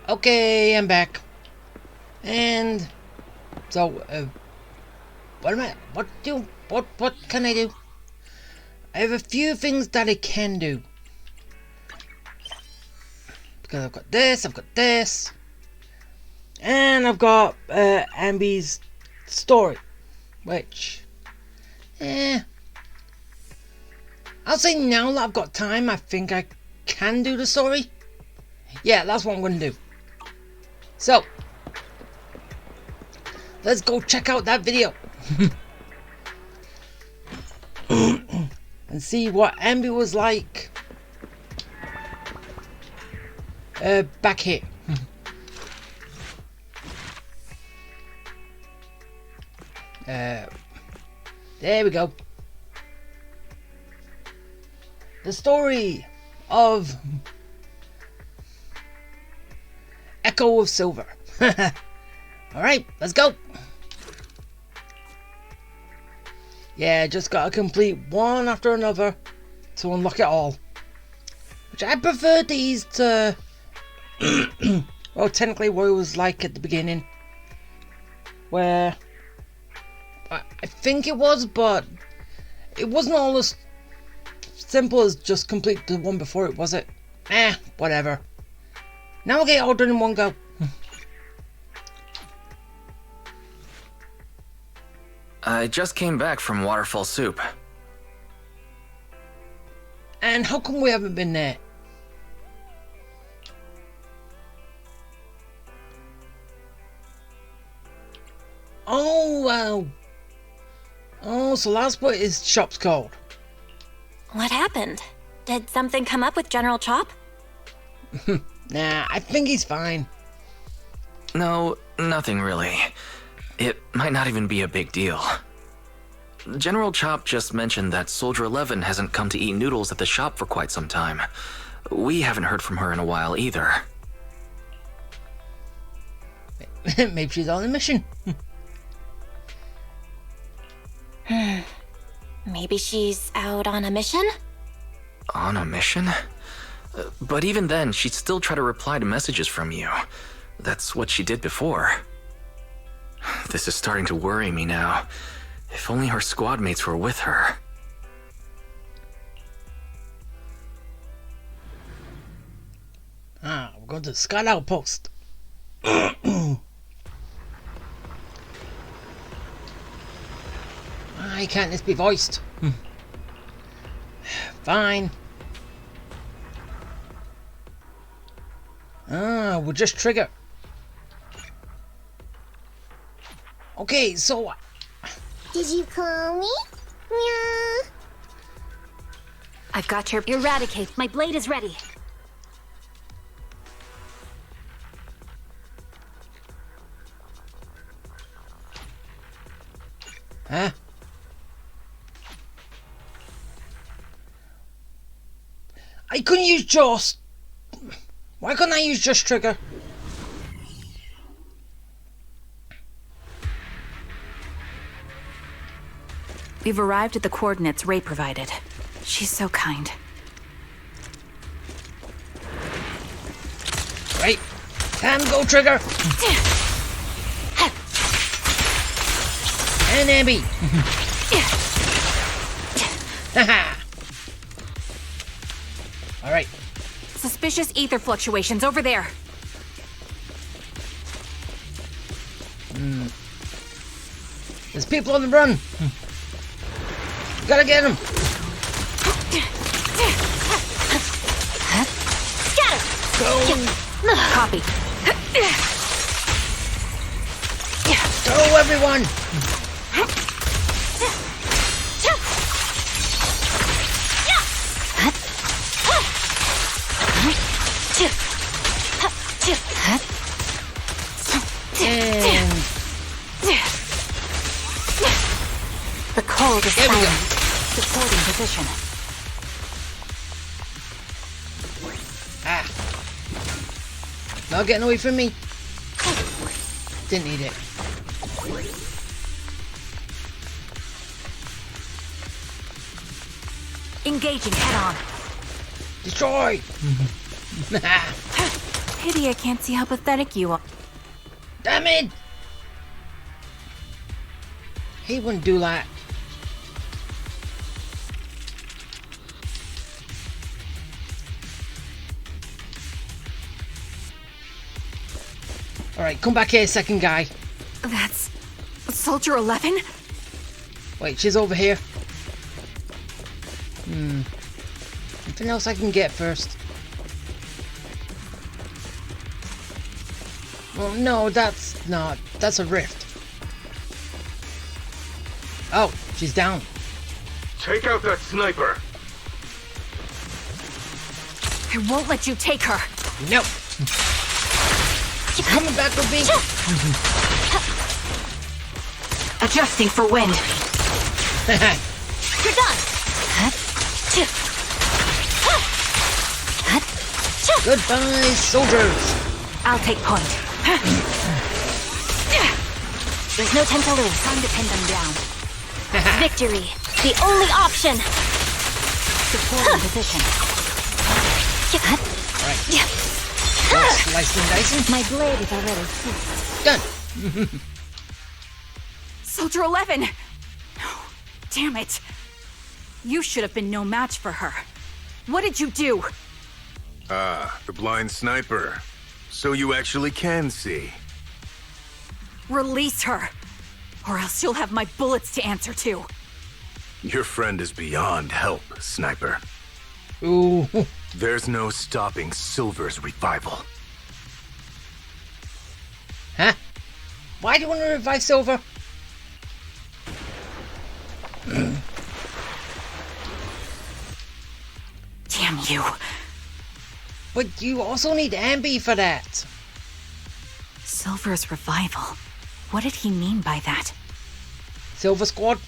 Okay, I'm back. And so, what can I do? I have a few things that I can do. Because I've got this, and I've got Anby's story, which, I'll say now that I've got time, I think I can do the story. Yeah, that's what I'm going to do. So, let's go check out that video. And see what Anby was like back here. There we go. The story of Echo of Silver. Alright, let's go. Yeah, just gotta complete one after another to unlock it all. Which I prefer these to well, technically what it was like at the beginning, where I think it was, but it wasn't all as simple as just complete the one before it, was it? Whatever. Now I'll get it all done in one go. I just came back from Waterfall Soup. And how come we haven't been there? Oh, wow. Oh, so that's what his shop's called. What happened? Did something come up with General Chop? Nah, I think he's fine. No, nothing really. It might not even be a big deal. General Chop just mentioned that Soldier 11 hasn't come to eat noodles at the shop for quite some time. We haven't heard from her in a while either. Maybe she's on a mission. Maybe she's out on a mission? On a mission? But even then, she'd still try to reply to messages from you. That's what she did before. This is starting to worry me now. If only her squad mates were with her. We're going to the Scout Outpost. Why can't this be voiced? Fine. We'll just trigger. Okay, so... Did you call me? Meow. I've got your eradicate. My blade is ready. Huh? I couldn't use just... Why couldn't I use just trigger? We've arrived at the coordinates Ray provided. She's so kind. Right. Time to go trigger. And Anby. Haha. Alright. Suspicious ether fluctuations over there. There's people on the run. Gotta get him. Scatter! Go. Copy. Go, everyone. And the cold is silent. Supporting position. Not getting away from me. Didn't need it. Engaging head on. Destroy. Pity I can't see how pathetic you are. Damn it! He wouldn't do that. Alright, come back here, second guy. That's... Soldier 11? Wait, she's over here. Anything else I can get first? Oh no, that's not. That's a rift. Oh, she's down. Take out that sniper! I won't let you take her. Nope. She's coming back with me. Adjusting for wind. You're done. Goodbye, soldiers. I'll take point. There's no time to lose. Time to pin them down. Victory, the only option. Supporting position. Alright. Slicing and dicing. My blade is already seasoned. Done. Soldier 11! No. Damn it. You should have been no match for her. What did you do? Ah, the blind sniper. So you actually can see. Release her. Or else you'll have my bullets to answer to. Your friend is beyond help, sniper. Ooh. There's no stopping Silver's revival. Huh? Why do you want to revive Silver? Damn you. But you also need Anby for that. Silver's revival. What did he mean by that? Silver Squad.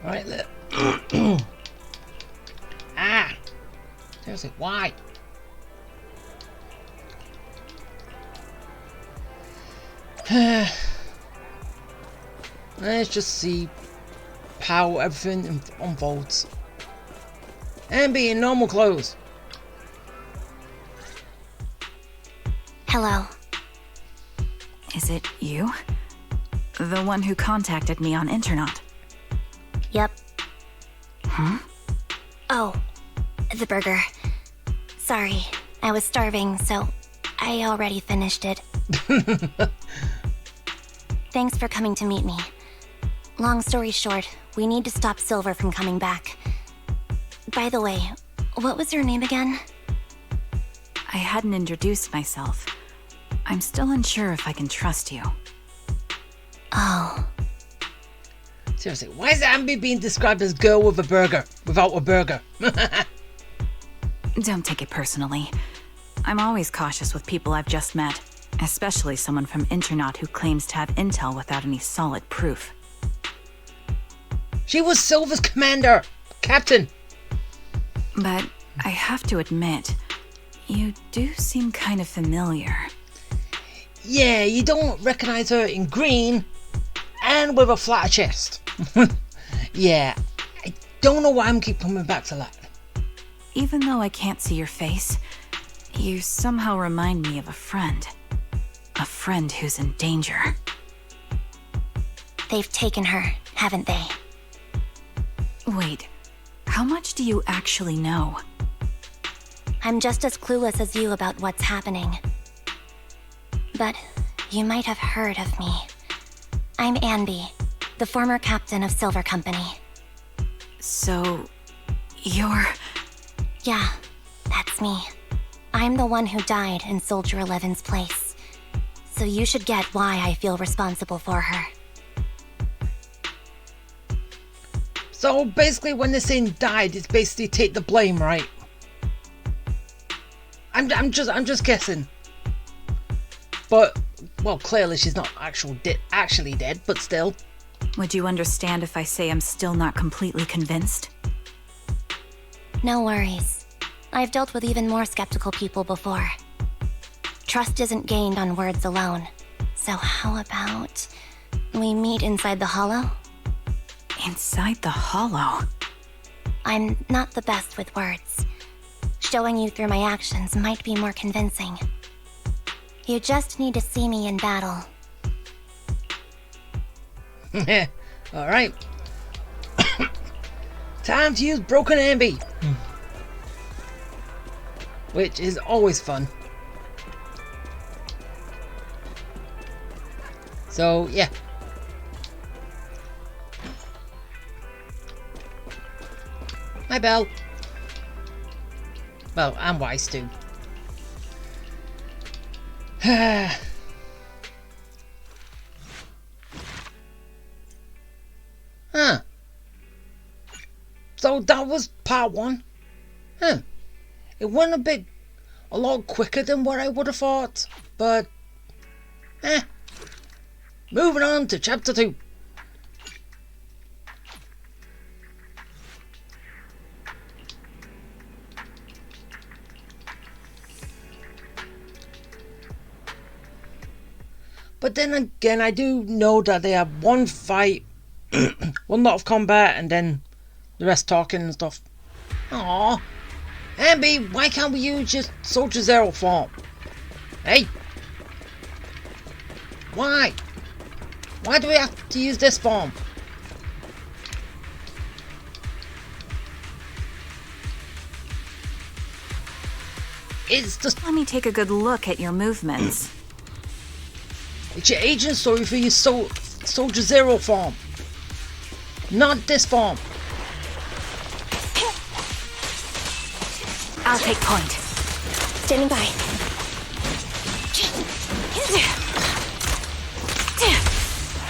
Right there. Seriously, why? Let's just see how everything unfolds. Anby in normal clothes. Hello. Is it you? The one who contacted me on Internet? Yep. Huh? Oh, the burger. Sorry, I was starving, so I already finished it. Thanks for coming to meet me. Long story short, we need to stop Silver from coming back. By the way, what was your name again? I hadn't introduced myself. I'm still unsure if I can trust you. Oh. Seriously, why is Anby being described as girl with a burger without a burger? Don't take it personally. I'm always cautious with people I've just met, especially someone from Internet who claims to have intel without any solid proof. She was Silver's commander, captain. But I have to admit, you do seem kind of familiar. Yeah, you don't recognize her in green and with a flatter chest. Yeah, I don't know why I'm keep coming back to that. Even though I can't see your face, you somehow remind me of a friend. A friend who's in danger. They've taken her, haven't they? Wait, how much do you actually know? I'm just as clueless as you about what's happening. But you might have heard of me. I'm Anby, the former captain of Silver Company. So, you're... Yeah, that's me. I'm the one who died in Soldier 11's place. So you should get why I feel responsible for her. So basically when they're saying died, it's basically take the blame, right? I'm just guessing. But, well, clearly she's not actually dead, but still. Would you understand if I say I'm still not completely convinced? No worries. I've dealt with even more skeptical people before. trust isn't gained on words alone. So how about we meet inside the hollow? Inside the hollow? I'm not the best with words. Showing you through my actions might be more convincing. You just need to see me in battle. Alright. Time to use Broken Anby. Which is always fun. So, yeah. Hi, Belle. Well, and Wise too. Huh. So that was part 1. Huh. It went a lot quicker than what I would have thought, but moving on to chapter 2. But then again, I do know that they have one fight, one lot of combat, and then the rest talking and stuff. Aww. Anby, why can't we use your Soldier Zero form? Hey! Why? Why do we have to use this form? It's just... Let me take a good look at your movements. It's your agent story for your Soldier Zero form. Not this form. I'll take point. Standing by.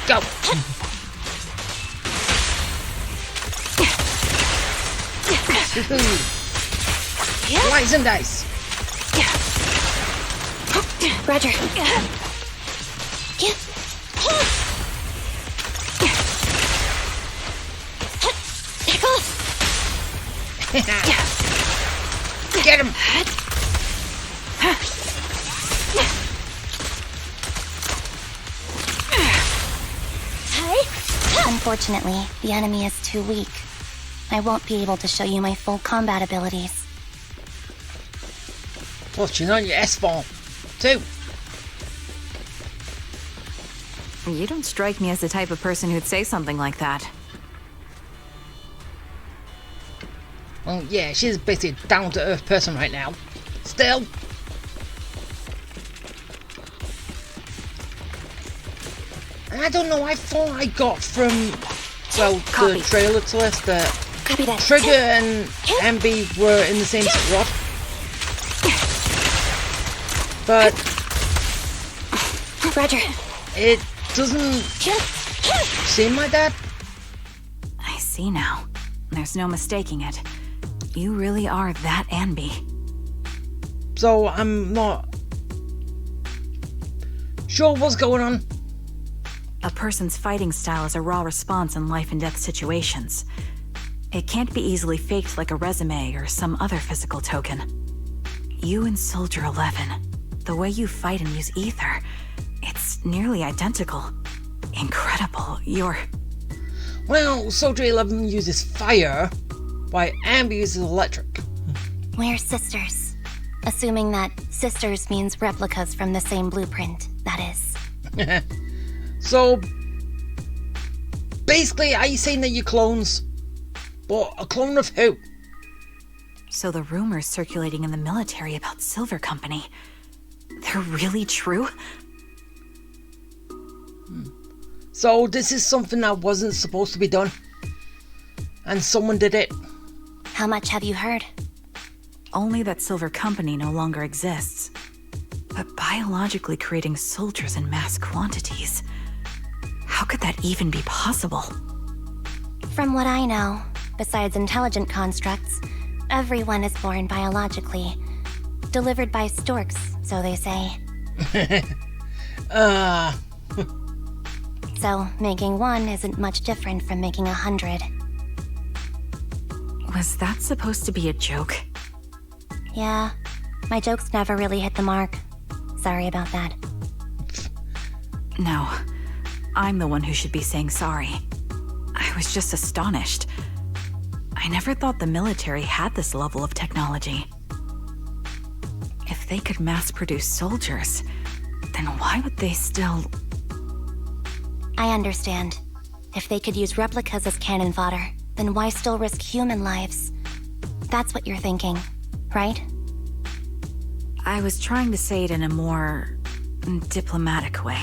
Go! Slice and dice. Roger. Get him! Unfortunately, the enemy is too weak. I won't be able to show you my full combat abilities. Watching on your S form, too. You don't strike me as the type of person who'd say something like that. Well, yeah, she's basically a down-to-earth person right now. Still. And I don't know, I thought I got from, well, Copy. the trailer to this that Copy that. Trigger and Anby were in the same squad. But Roger. it doesn't seem like that. I see now. There's no mistaking it. You really are that Anby. So I'm not sure what's going on. A person's fighting style is a raw response in life and death situations. It can't be easily faked like a resume or some other physical token. You and Soldier 11, the way you fight and use ether, it's nearly identical. Incredible, you're... Well, Soldier 11 uses fire, while Anby uses electric. We're sisters. Assuming that sisters means replicas from the same blueprint, that is. So, basically, are you saying that you're clones? But a clone of who? So the rumors circulating in the military about Silver Company, they're really true? So this is something that wasn't supposed to be done. And someone did it. How much have you heard? Only that Silver Company no longer exists. But biologically creating soldiers in mass quantities, how could that even be possible? From what I know, besides intelligent constructs, everyone is born biologically. Delivered by storks, so they say. So, making one isn't much different from making 100. Was that supposed to be a joke? Yeah, my jokes never really hit the mark. sorry about that. No, I'm the one who should be saying sorry. I was just astonished. I never thought the military had this level of technology. If they could mass-produce soldiers, then why would they still... I understand. If they could use replicas as cannon fodder, then why still risk human lives? That's what you're thinking, right? I was trying to say it in a more diplomatic way.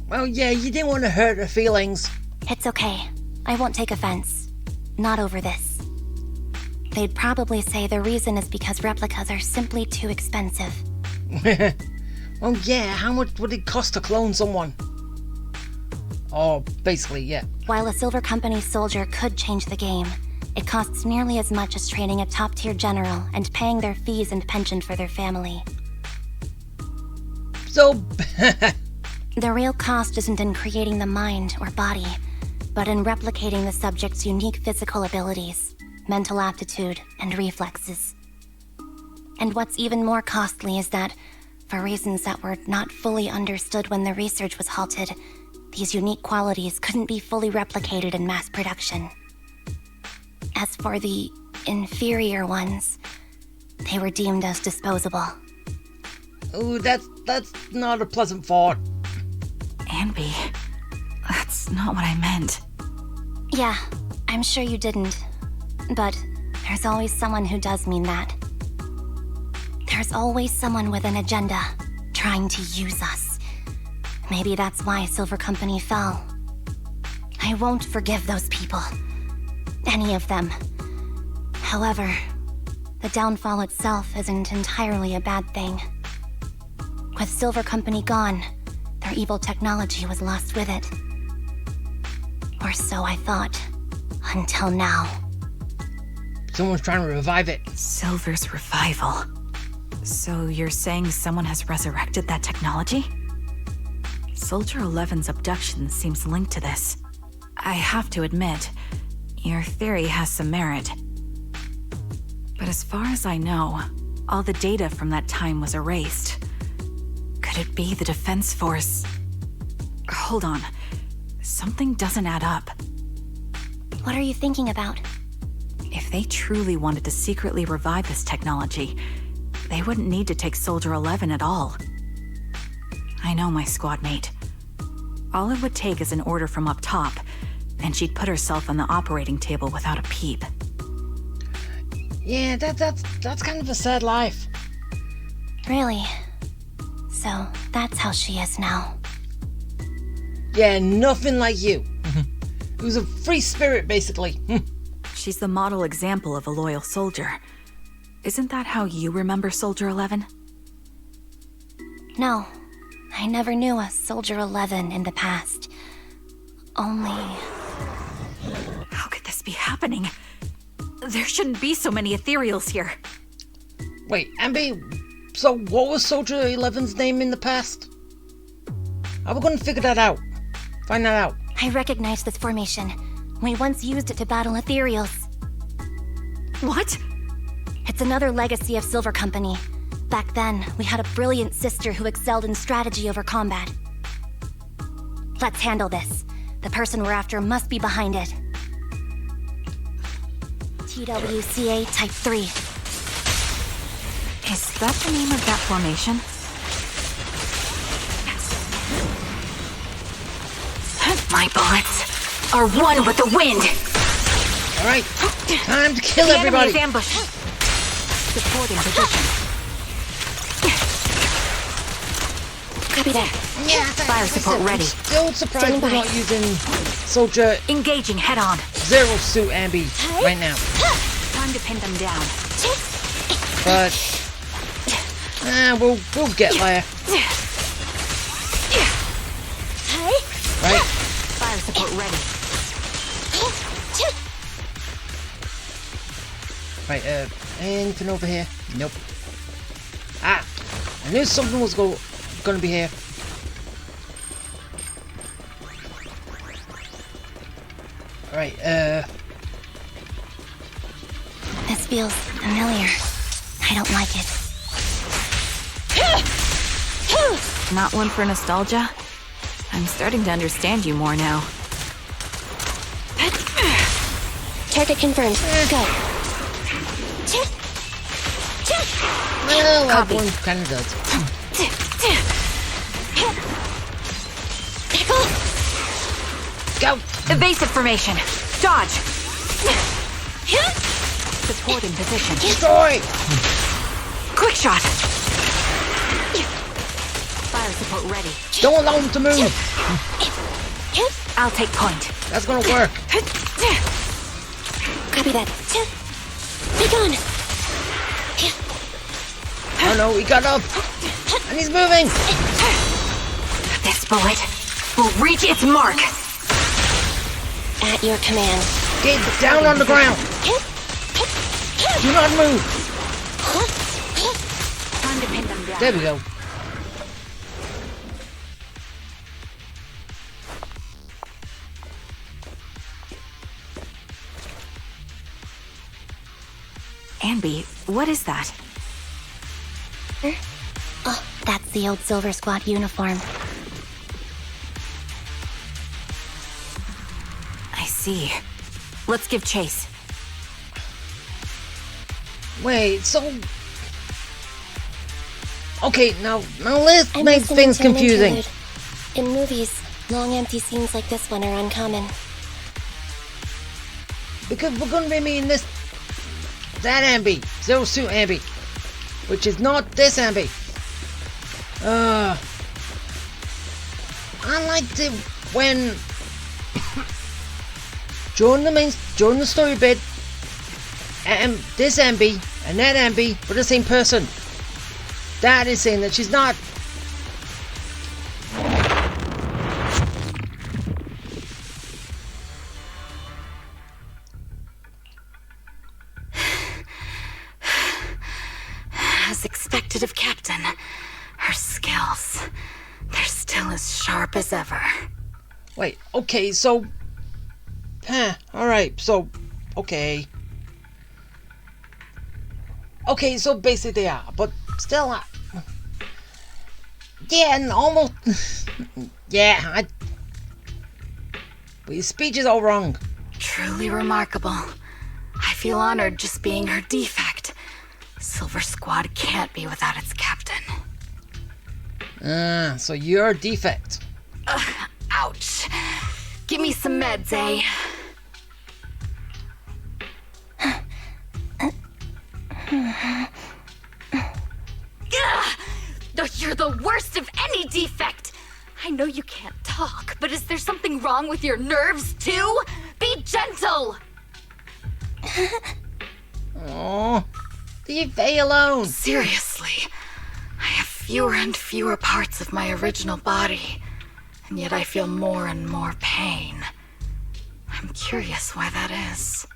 Well, yeah, you didn't want to hurt her feelings. It's okay. I won't take offense. Not over this. They'd probably say the reason is because replicas are simply too expensive. Well, yeah, how much would it cost to clone someone? Oh, basically, yeah. While a Silver Company soldier could change the game, it costs nearly as much as training a top-tier general and paying their fees and pension for their family. So, The real cost isn't in creating the mind or body, but in replicating the subject's unique physical abilities, mental aptitude, and reflexes. And what's even more costly is that, for reasons that were not fully understood when the research was halted, these unique qualities couldn't be fully replicated in mass production. As for the inferior ones, they were deemed as disposable. ooh, that's not a pleasant thought. Anby, that's not what I meant. Yeah, I'm sure you didn't. But there's always someone who does mean that. There's always someone with an agenda, trying to use us. Maybe that's why Silver Company fell. I won't forgive those people. Any of them. However, the downfall itself isn't entirely a bad thing. With Silver Company gone, their evil technology was lost with it. Or so I thought. Until now. Someone's trying to revive it. Silver's revival. So you're saying someone has resurrected that technology? Soldier 11's abduction seems linked to this. I have to admit, your theory has some merit. But as far as I know, all the data from that time was erased. Could it be the Defense Force? Hold on. Something doesn't add up. What are you thinking about? If they truly wanted to secretly revive this technology, they wouldn't need to take Soldier 11 at all. I know my squad mate. All it would take is an order from up top, and she'd put herself on the operating table without a peep. Yeah, that's kind of a sad life. Really? So, that's how she is now. Yeah, nothing like you. It was a free spirit, basically. She's the model example of a loyal soldier. Isn't that how you remember Soldier 11? No, I never knew a Soldier 11 in the past. Only... How could this be happening? There shouldn't be so many ethereals here. Wait, Anby, so what was Soldier 11's name in the past? How are we gonna figure that out? Find that out. I recognize this formation. We once used it to battle ethereals. What? It's another legacy of Silver Company. Back then, we had a brilliant sister who excelled in strategy over combat. Let's handle this. The person we're after must be behind it. TWCA Type 3. Is that the name of that formation? My bullets are one with the wind! Alright, time to kill The everybody! enemy is ambushed. Supporting position. Copy that. Yeah, Fire support ready. Still surprised Standing we're by. not using Soldier Engaging head on. Zero Suit Anby right now. Time to pin them down. But we'll get there. Right? Fire support ready. Right, anything over here? Nope. Ah! I knew something was gonna be here. Alright, This feels familiar. I don't like it. Not one for nostalgia? I'm starting to understand you more now. Target confirmed. Go. Well, Copy. everyone kind of does. Pickle. Go! Evasive formation. Dodge. Support in position. Destroy! Quick shot. Fire support ready. Don't allow him to move! I'll take point. That's gonna work. Copy that. Be gone. Oh no, he got up! And he's moving! This bullet will reach its mark. At your command. Get down on the ground! Do not move! Time to pin them down. There we go. Anby, what is that? Oh, that's the old Silver Squad uniform. I see. Let's give chase. Wait, so... Okay, now let's I'm make listening things to an confusing. interlude. In movies, long empty scenes like this one are uncommon. Because we're gonna be meeting that Anby, Zero Suit Anby, which is not this Anby. I liked it when during the story bit, this Anby and that Anby were the same person. That is saying that she's not. As expected of Captain, her skills, they're still as sharp as ever. Wait, okay, so... alright, so... Okay, so basically they are, but still... yeah, and almost... yeah, but your speech is all wrong. Truly remarkable. I feel honored just being her defect. Silver Squad can't be without its captain. So you're a defect. Ouch. Give me some meds, eh? You're the worst of any defect! I know you can't talk, but is there something wrong with your nerves, too? Be gentle! Oh, leave Faye alone. Seriously, I have fewer and fewer parts of my original body, and yet I feel more and more pain. I'm curious why that is.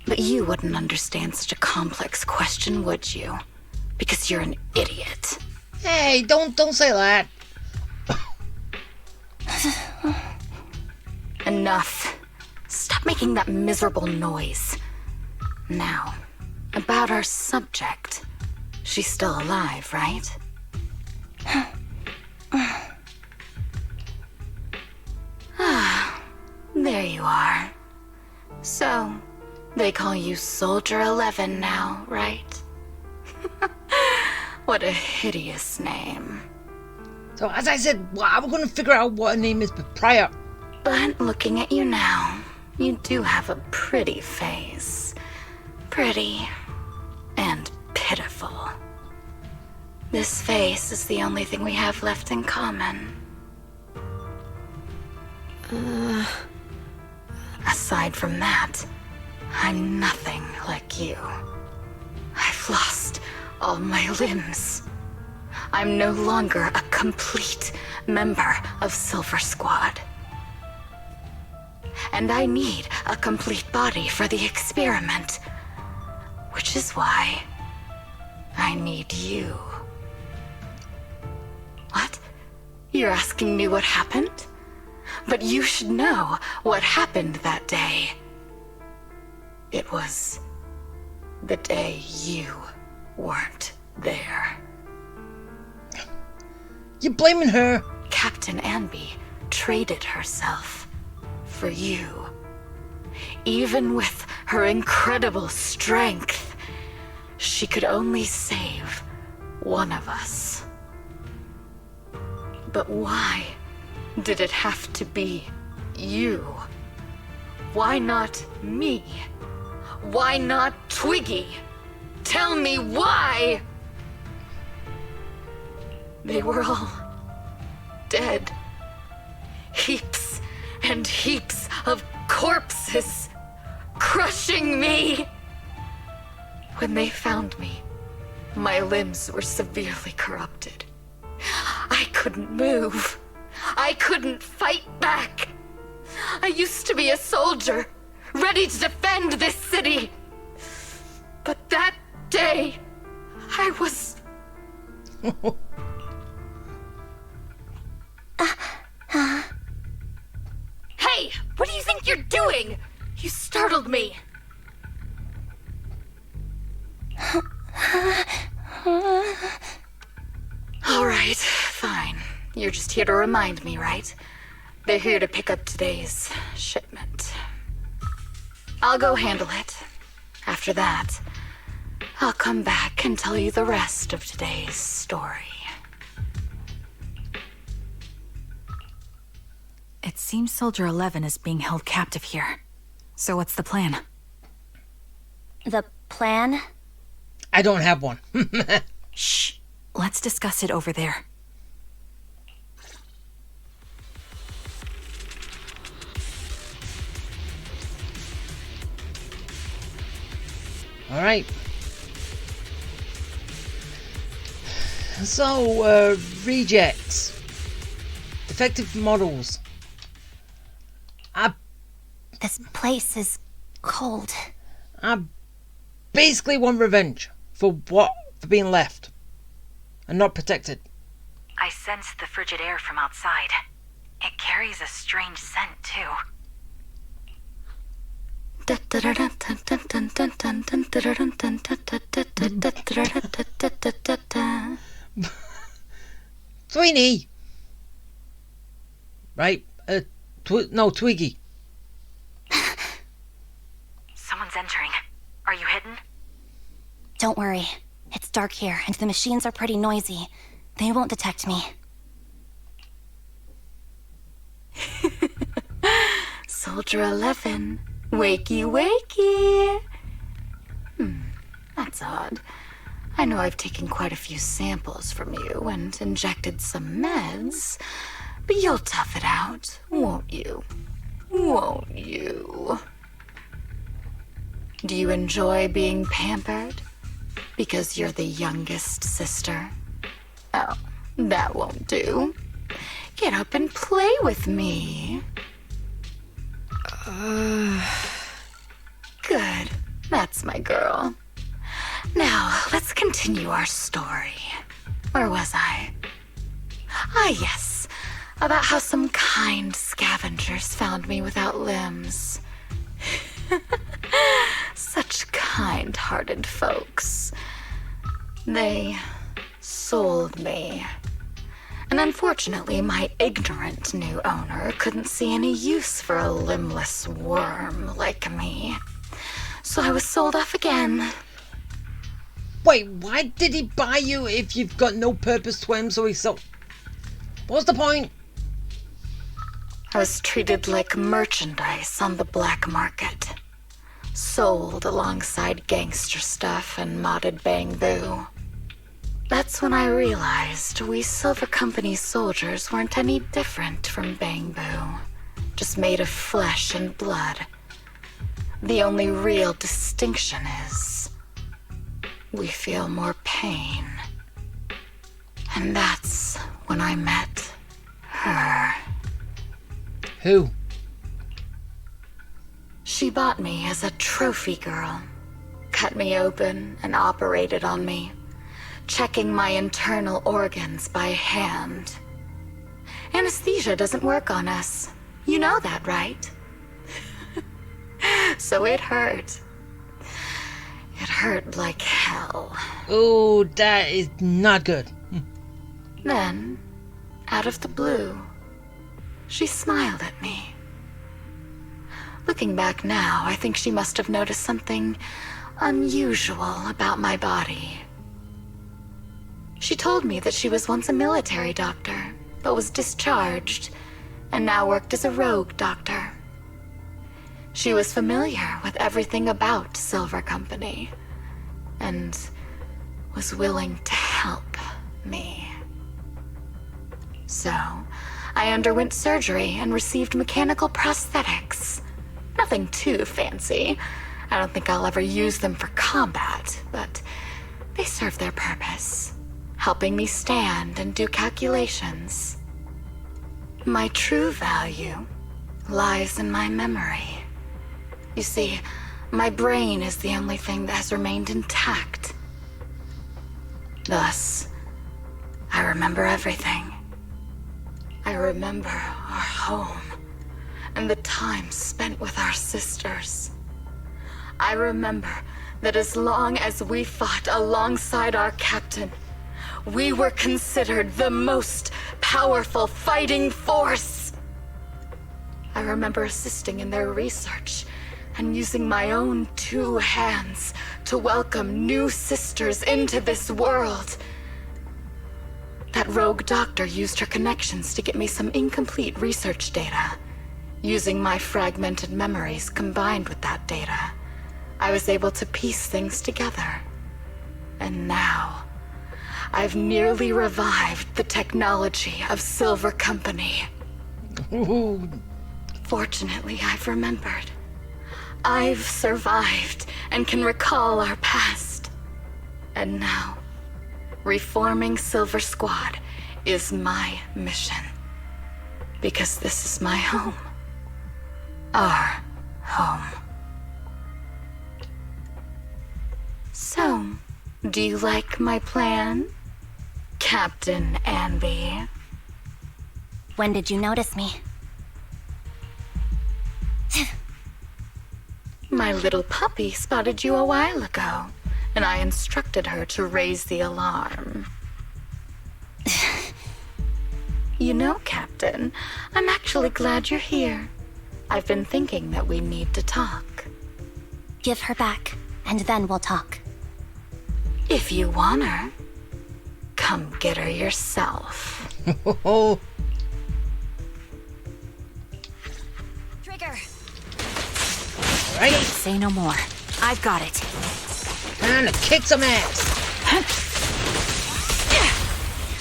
But you wouldn't understand such a complex question, would you? Because you're an idiot. Hey, don't say that. Enough. Stop making that miserable noise. Now, about our subject. She's still alive, right? There you are. So, they call you Soldier 11 now, right? What a hideous name. So as I said, I'm gonna figure out what her name is prior. But looking at you now, you do have a pretty face. Pretty and pitiful. This face is the only thing we have left in common. Aside from that, I'm nothing like you. I've lost all my limbs. I'm no longer a complete member of Silver Squad. And I need a complete body for the experiment. Which is why I need you. What? You're asking me what happened? But you should know what happened that day. It was the day you weren't there. You're blaming her. Captain Anby traded herself for you. Even with her incredible strength, she could only save one of us. But why did it have to be you? Why not me? Why not Twiggy? Tell me why! They were all dead. Heaps and heaps of corpses crushing me. When they found me, my limbs were severely corrupted. I couldn't move. I couldn't fight back. I used to be a soldier, ready to defend this city. But that day, I was... Hey, what do you think you're doing? You startled me. All right, fine. You're just here to remind me, right? They're here to pick up today's shipment. I'll go handle it. After that, I'll come back and tell you the rest of today's story. It seems Soldier 11 is being held captive here. So what's the plan? The plan? I don't have one. Shh. Let's discuss it over there. All right. So, rejects. Defective models. This place is cold. I basically want revenge for being left and not protected. I sense the frigid air from outside. It carries a strange scent, too. Sweeney! Right? No, Twiggy. Someone's entering. Are you hidden? Don't worry. It's dark here, and the machines are pretty noisy. They won't detect me. Soldier 11. Wakey, wakey. That's odd. I know I've taken quite a few samples from you and injected some meds, but you'll tough it out, won't you? Won't you? Do you enjoy being pampered? Because you're the youngest sister? Oh, that won't do. Get up and play with me. Good. That's my girl. Now, let's continue our story. Where was I? Ah, yes. About how some kind scavengers found me without limbs. Such kind-hearted folks. They sold me. And unfortunately, my ignorant new owner couldn't see any use for a limbless worm like me. So I was sold off again. Wait, why did he buy you if you've got no purpose to him, so he sold... What's the point? I was treated like merchandise on the black market. Sold alongside gangster stuff and modded bamboo. That's when I realized we Silver Company soldiers weren't any different from bamboo. Just made of flesh and blood. The only real distinction is we feel more pain. And that's when I met her. Who? She bought me as a trophy girl. Cut me open and operated on me, checking my internal organs by hand. Anesthesia doesn't work on us. You know that, right? So it hurt. It hurt like hell. Oh, that is not good. Then, out of the blue, she smiled at me. Looking back now, I think she must have noticed something unusual about my body. She told me that she was once a military doctor, but was discharged, and now worked as a rogue doctor. She was familiar with everything about Silver Company, and was willing to help me. So, I underwent surgery and received mechanical prosthetics. Nothing too fancy. I don't think I'll ever use them for combat, but they serve their purpose, helping me stand and do calculations. My true value lies in my memory. You see, my brain is the only thing that has remained intact. Thus, I remember everything. I remember our home and the time spent with our sisters. I remember that as long as we fought alongside our captain, we were considered the most powerful fighting force. I remember assisting in their research and using my own 2 hands to welcome new sisters into this world. That rogue doctor used her connections to get me some incomplete research data. Using my fragmented memories combined with that data, I was able to piece things together. And now, I've nearly revived the technology of Silver Company. Ooh. Fortunately, I've remembered. I've survived and can recall our past. And now, reforming Silver Squad is my mission. Because this is my home. Our home. So, do you like my plan, Captain Anby? When did you notice me? My little puppy spotted you a while ago, and I instructed her to raise the alarm. You know, Captain, I'm actually glad you're here. I've been thinking that we need to talk. Give her back, and then we'll talk. If you want her, come get her yourself. Oh, Trigger! right. Say no more. I've got it. Time to kick some ass.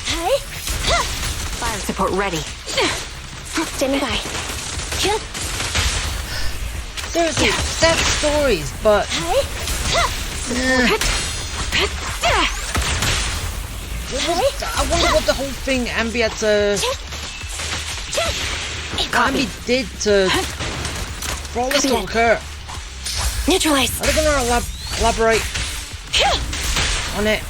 Hey! Fire support ready. Standing by. Seriously, sad stories, but I wonder what the whole thing Anby had to Anby did for all this to occur. Neutralize! Are they gonna elaborate on it?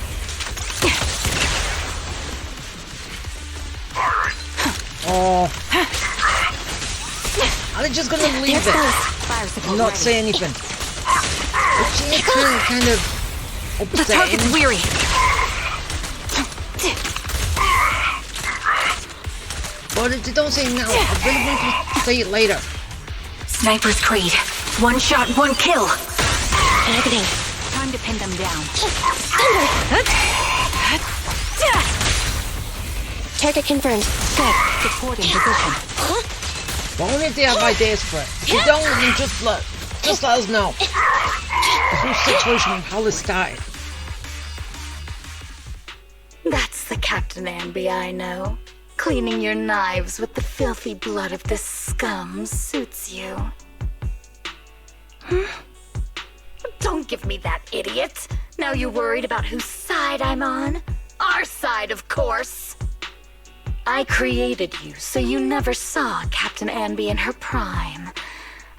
Or are they just gonna leave it and not say anything? Which is kind of The target's upsetting. weary. But if they don't say it now, I really want to say it later. Sniper's Creed. One shot, one kill. Targeting. Time to pin them down. Target confirmed. Good. Supporting position. But only if they have ideas for it. If you don't, then just let us know the whole situation and how this started. That's the Captain Anby I know. Cleaning your knives with the filthy blood of this scum suits you. Don't give me that, idiot. Now you're worried about whose side I'm on? Our side, of course. I created you so you never saw Captain Anby in her prime.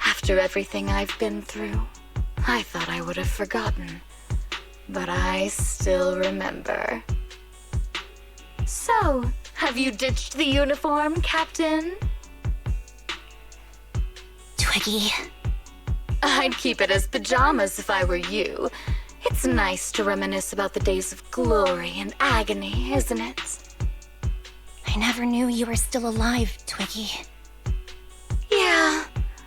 After everything I've been through, I thought I would have forgotten. But I still remember. So, have you ditched the uniform, Captain? Twiggy. I'd keep it as pajamas if I were you. It's nice to reminisce about the days of glory and agony, isn't it? I never knew you were still alive, Twiggy. Yeah,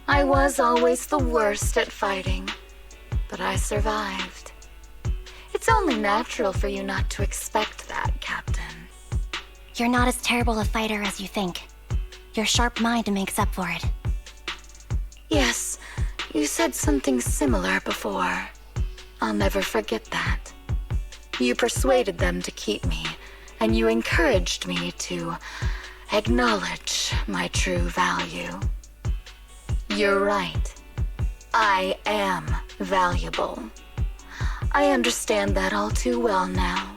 I was always the worst at fighting, but I survived. It's only natural for you not to expect that, Captain. You're not as terrible a fighter as you think. Your sharp mind makes up for it. Yes, you said something similar before. I'll never forget that. You persuaded them to keep me, and you encouraged me to acknowledge my true value. You're right. I am valuable. I understand that all too well now.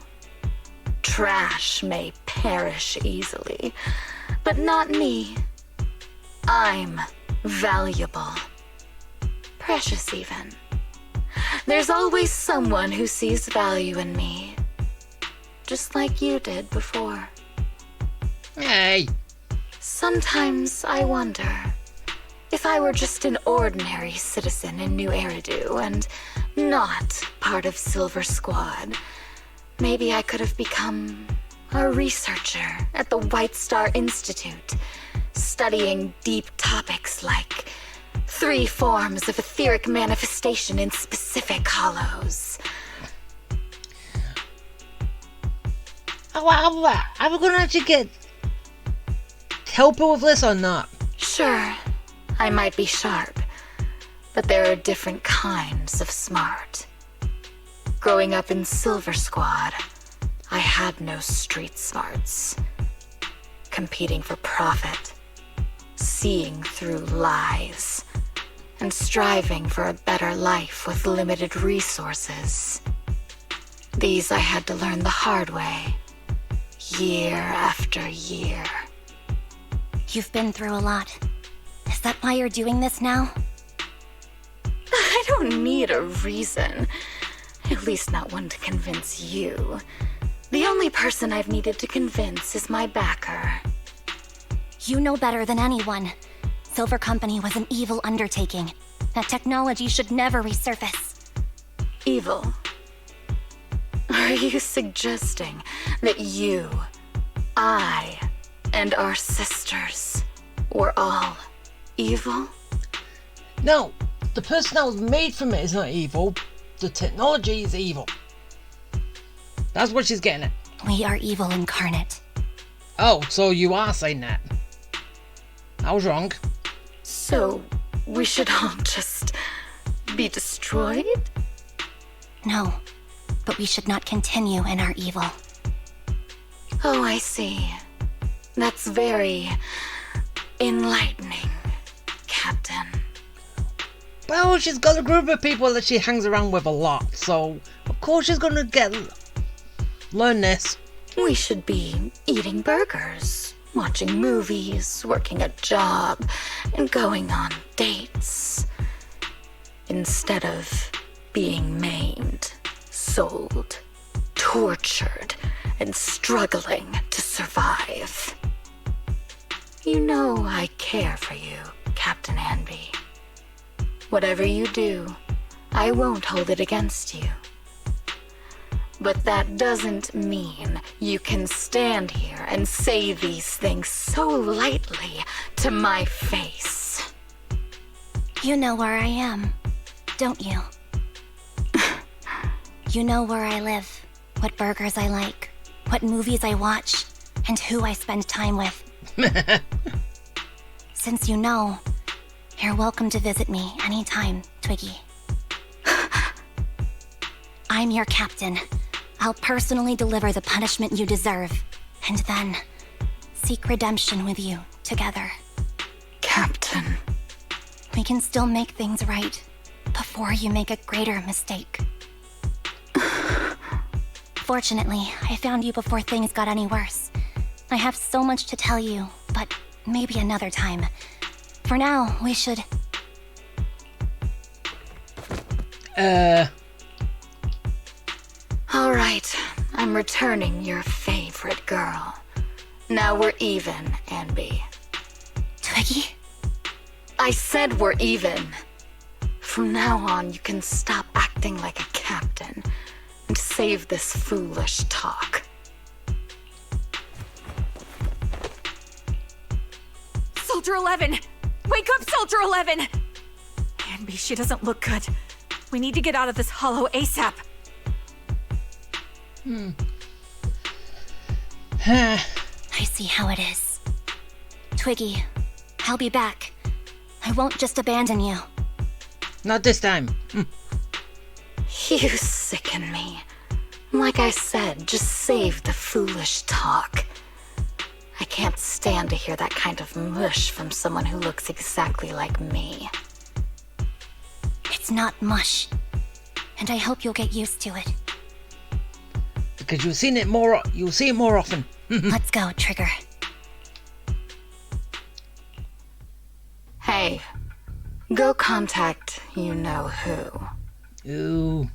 Trash may perish easily, but not me. I'm valuable. Precious even. There's always someone who sees value in me. Just like you did before. Hey! Sometimes I wonder if I were just an ordinary citizen in New Eridu and not part of Silver Squad, maybe I could have become a researcher at the White Star Institute, studying deep topics like 3 forms of etheric manifestation in specific hollows. Are we gonna actually get help with this or not? Sure, I might be sharp, but there are different kinds of smart. Growing up in Silver Squad, I had no street smarts. Competing for profit, seeing through lies, and striving for a better life with limited resources. These I had to learn the hard way, year after year. You've been through a lot. Is that why you're doing this now? I don't need a reason. At least not one to convince you. The only person I've needed to convince is my backer. You know better than anyone. Silver Company was an evil undertaking. That technology should never resurface. Evil? Are you suggesting that you, I, and our sisters were all evil? No, the person that was made from it is not evil. The technology is evil. That's what she's getting at. We are evil incarnate. Oh, so you are saying that. I was wrong. So, we should all just be destroyed? No, but we should not continue in our evil. Oh, I see. That's very enlightening, Captain. Well, she's got a group of people that she hangs around with a lot, so of course she's gonna learn this. We should be eating burgers, watching movies, working a job, and going on dates. Instead of being maimed, sold, tortured, and struggling to survive. You know I care for you, Captain Anby. Whatever you do, I won't hold it against you. But that doesn't mean you can stand here and say these things so lightly to my face. You know where I am, don't you? You know where I live, what burgers I like, what movies I watch, and who I spend time with. Since you know, you're welcome to visit me anytime, Twiggy. I'm your captain. I'll personally deliver the punishment you deserve, and then seek redemption with you together. Captain. We can still make things right before you make a greater mistake. Fortunately, I found you before things got any worse. I have so much to tell you, but maybe another time. For now, we should... All right, I'm returning your favorite girl. Now we're even, Anby. Twiggy? I said we're even. From now on, you can stop acting like a captain and save this foolish talk. Soldier 11! Wake up, Soldier 11! Anby, she doesn't look good. We need to get out of this hollow ASAP. I see how it is. Twiggy, I'll be back. I won't just abandon you. Not this time. You sicken me. Like I said, just save the foolish talk. I can't stand to hear that kind of mush from someone who looks exactly like me. It's not mush. And I hope you'll get used to it. Because you'll see it more often. Let's go, Trigger. Hey, go contact you-know-who. Ooh.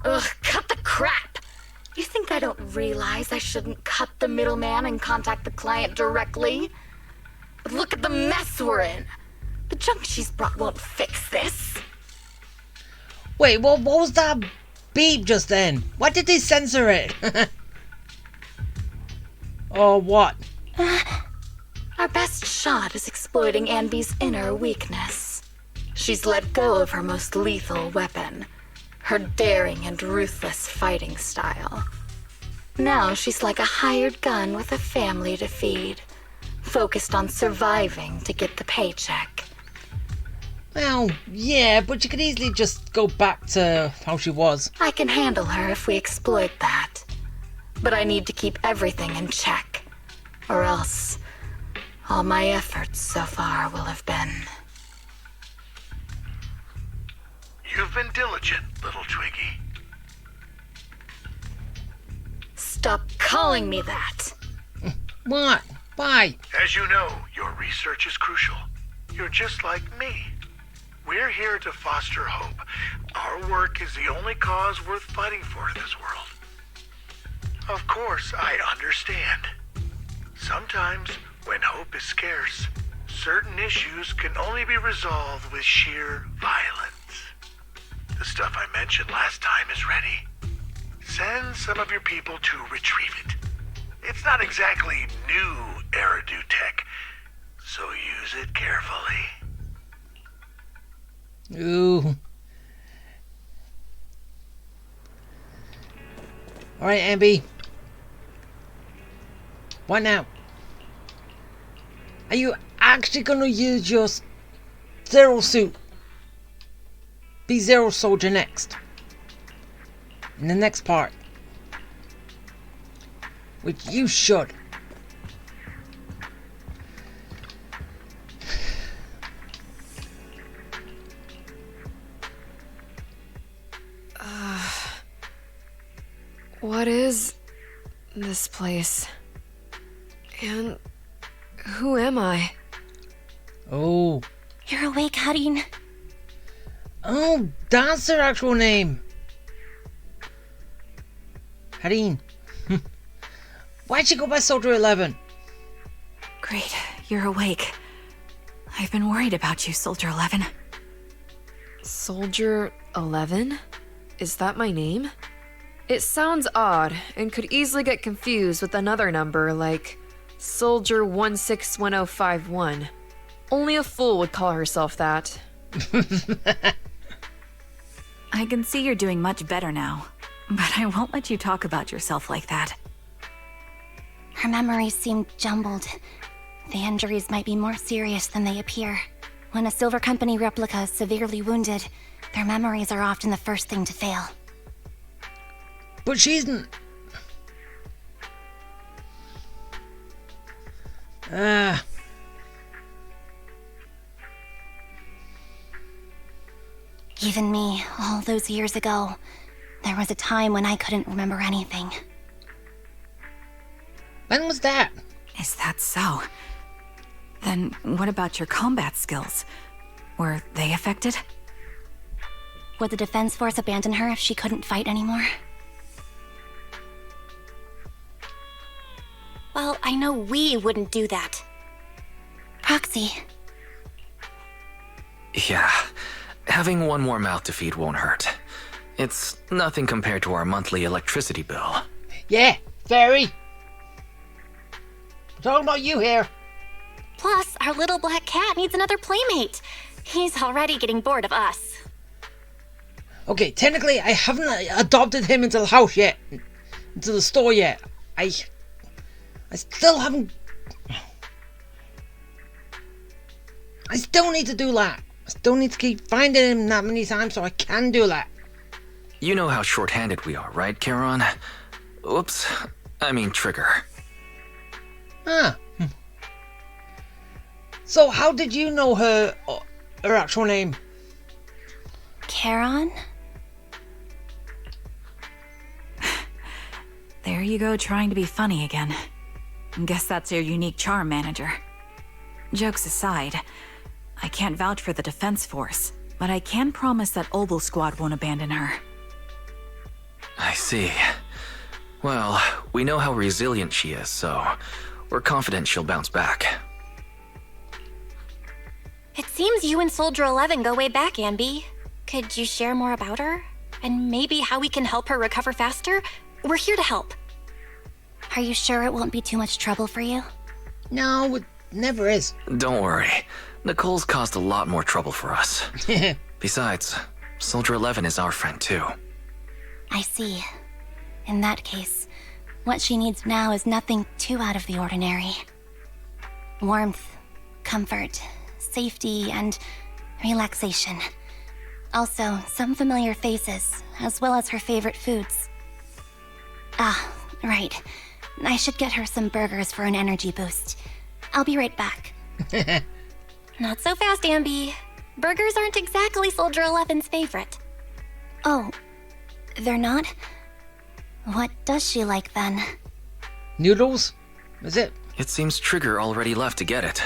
Ugh, cut the crap! You think I don't realize I shouldn't cut the middleman and contact the client directly? But look at the mess we're in! The junk she's brought won't fix this. Wait, what was that beep just then? Why did they censor it? Or what? Our best shot is exploiting Anby's inner weakness. She's let go of her most lethal weapon, her daring and ruthless fighting style. Now she's like a hired gun with a family to feed, focused on surviving to get the paycheck. Well, yeah, but you could easily just go back to how she was. I can handle her if we exploit that. But I need to keep everything in check, or else all my efforts so far will have been... You've been diligent, little Twiggy. Stop calling me that! What? Why? As you know, your research is crucial. You're just like me. We're here to foster hope. Our work is the only cause worth fighting for in this world. Of course, I understand. Sometimes, when hope is scarce, certain issues can only be resolved with sheer violence. The stuff I mentioned last time is ready. Send some of your people to retrieve it. It's not exactly new Eridu tech, so use it carefully. Ooh. Alright, Anby. What now? Are you actually gonna use your Zero suit? Be Zero Soldier next. In the next part. Which you should. What is this place? And who am I? Oh. You're awake, Harin. Oh, that's her actual name. Harin. Why'd she go by Soldier 11? Great, you're awake. I've been worried about you, Soldier 11. Soldier 11? Is that my name? It sounds odd and could easily get confused with another number like Soldier 161051. Only a fool would call herself that. I can see you're doing much better now, but I won't let you talk about yourself like that. Her memories seem jumbled. The injuries might be more serious than they appear. When a Silver Company replica is severely wounded, their memories are often the first thing to fail. But she isn't. Even me, all those years ago, there was a time when I couldn't remember anything. When was that? Is that so? Then what about your combat skills? Were they affected? Would the Defense Force abandon her if she couldn't fight anymore? Well, I know we wouldn't do that. proxy. Yeah, having one more mouth to feed won't hurt. It's nothing compared to our monthly electricity bill. Yeah, Fairy. I'm talking about you here. Plus, our little black cat needs another playmate. He's already getting bored of us. Okay, technically, I haven't adopted him into the house yet. Into the store yet. I still haven't... I still need to do that. I still need to keep finding him that many times so I can do that. You know how short-handed we are, right, Charon? Oops, I mean Trigger. Ah. So how did you know her actual name? Charon? There you go, trying to be funny again. Guess that's your unique charm, manager. Jokes aside, I can't vouch for the defense force, but I can promise that Obel Squad won't abandon her. I see. Well, we know how resilient she is, so we're confident she'll bounce back. It seems you and Soldier 11 go way back, Anby. Could you share more about her? And maybe how we can help her recover faster? We're here to help. Are you sure it won't be too much trouble for you? No, it never is. Don't worry. Nicole's caused a lot more trouble for us. Besides, Soldier 11 is our friend too. I see. In that case, what she needs now is nothing too out of the ordinary. Warmth, comfort, safety, and relaxation. Also, some familiar faces, as well as her favorite foods. Ah, right. I should get her some burgers for an energy boost. I'll be right back. Not so fast, Anby. Burgers aren't exactly Soldier 11's favorite. Oh, they're not? What does she like then? Noodles? Is it? It seems Trigger already left to get it.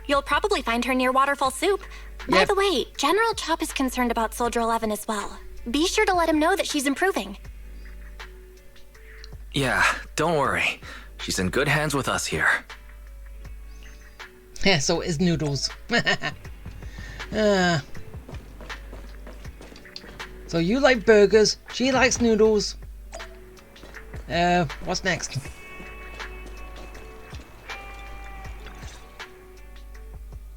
You'll probably find her near Waterfall Soup. By Yep. the way, General Chop is concerned about Soldier 11 as well. Be sure to let him know that she's improving. Yeah, don't worry. She's in good hands with us here. Yeah, so it is Noodles. So you like burgers, she likes noodles. What's next?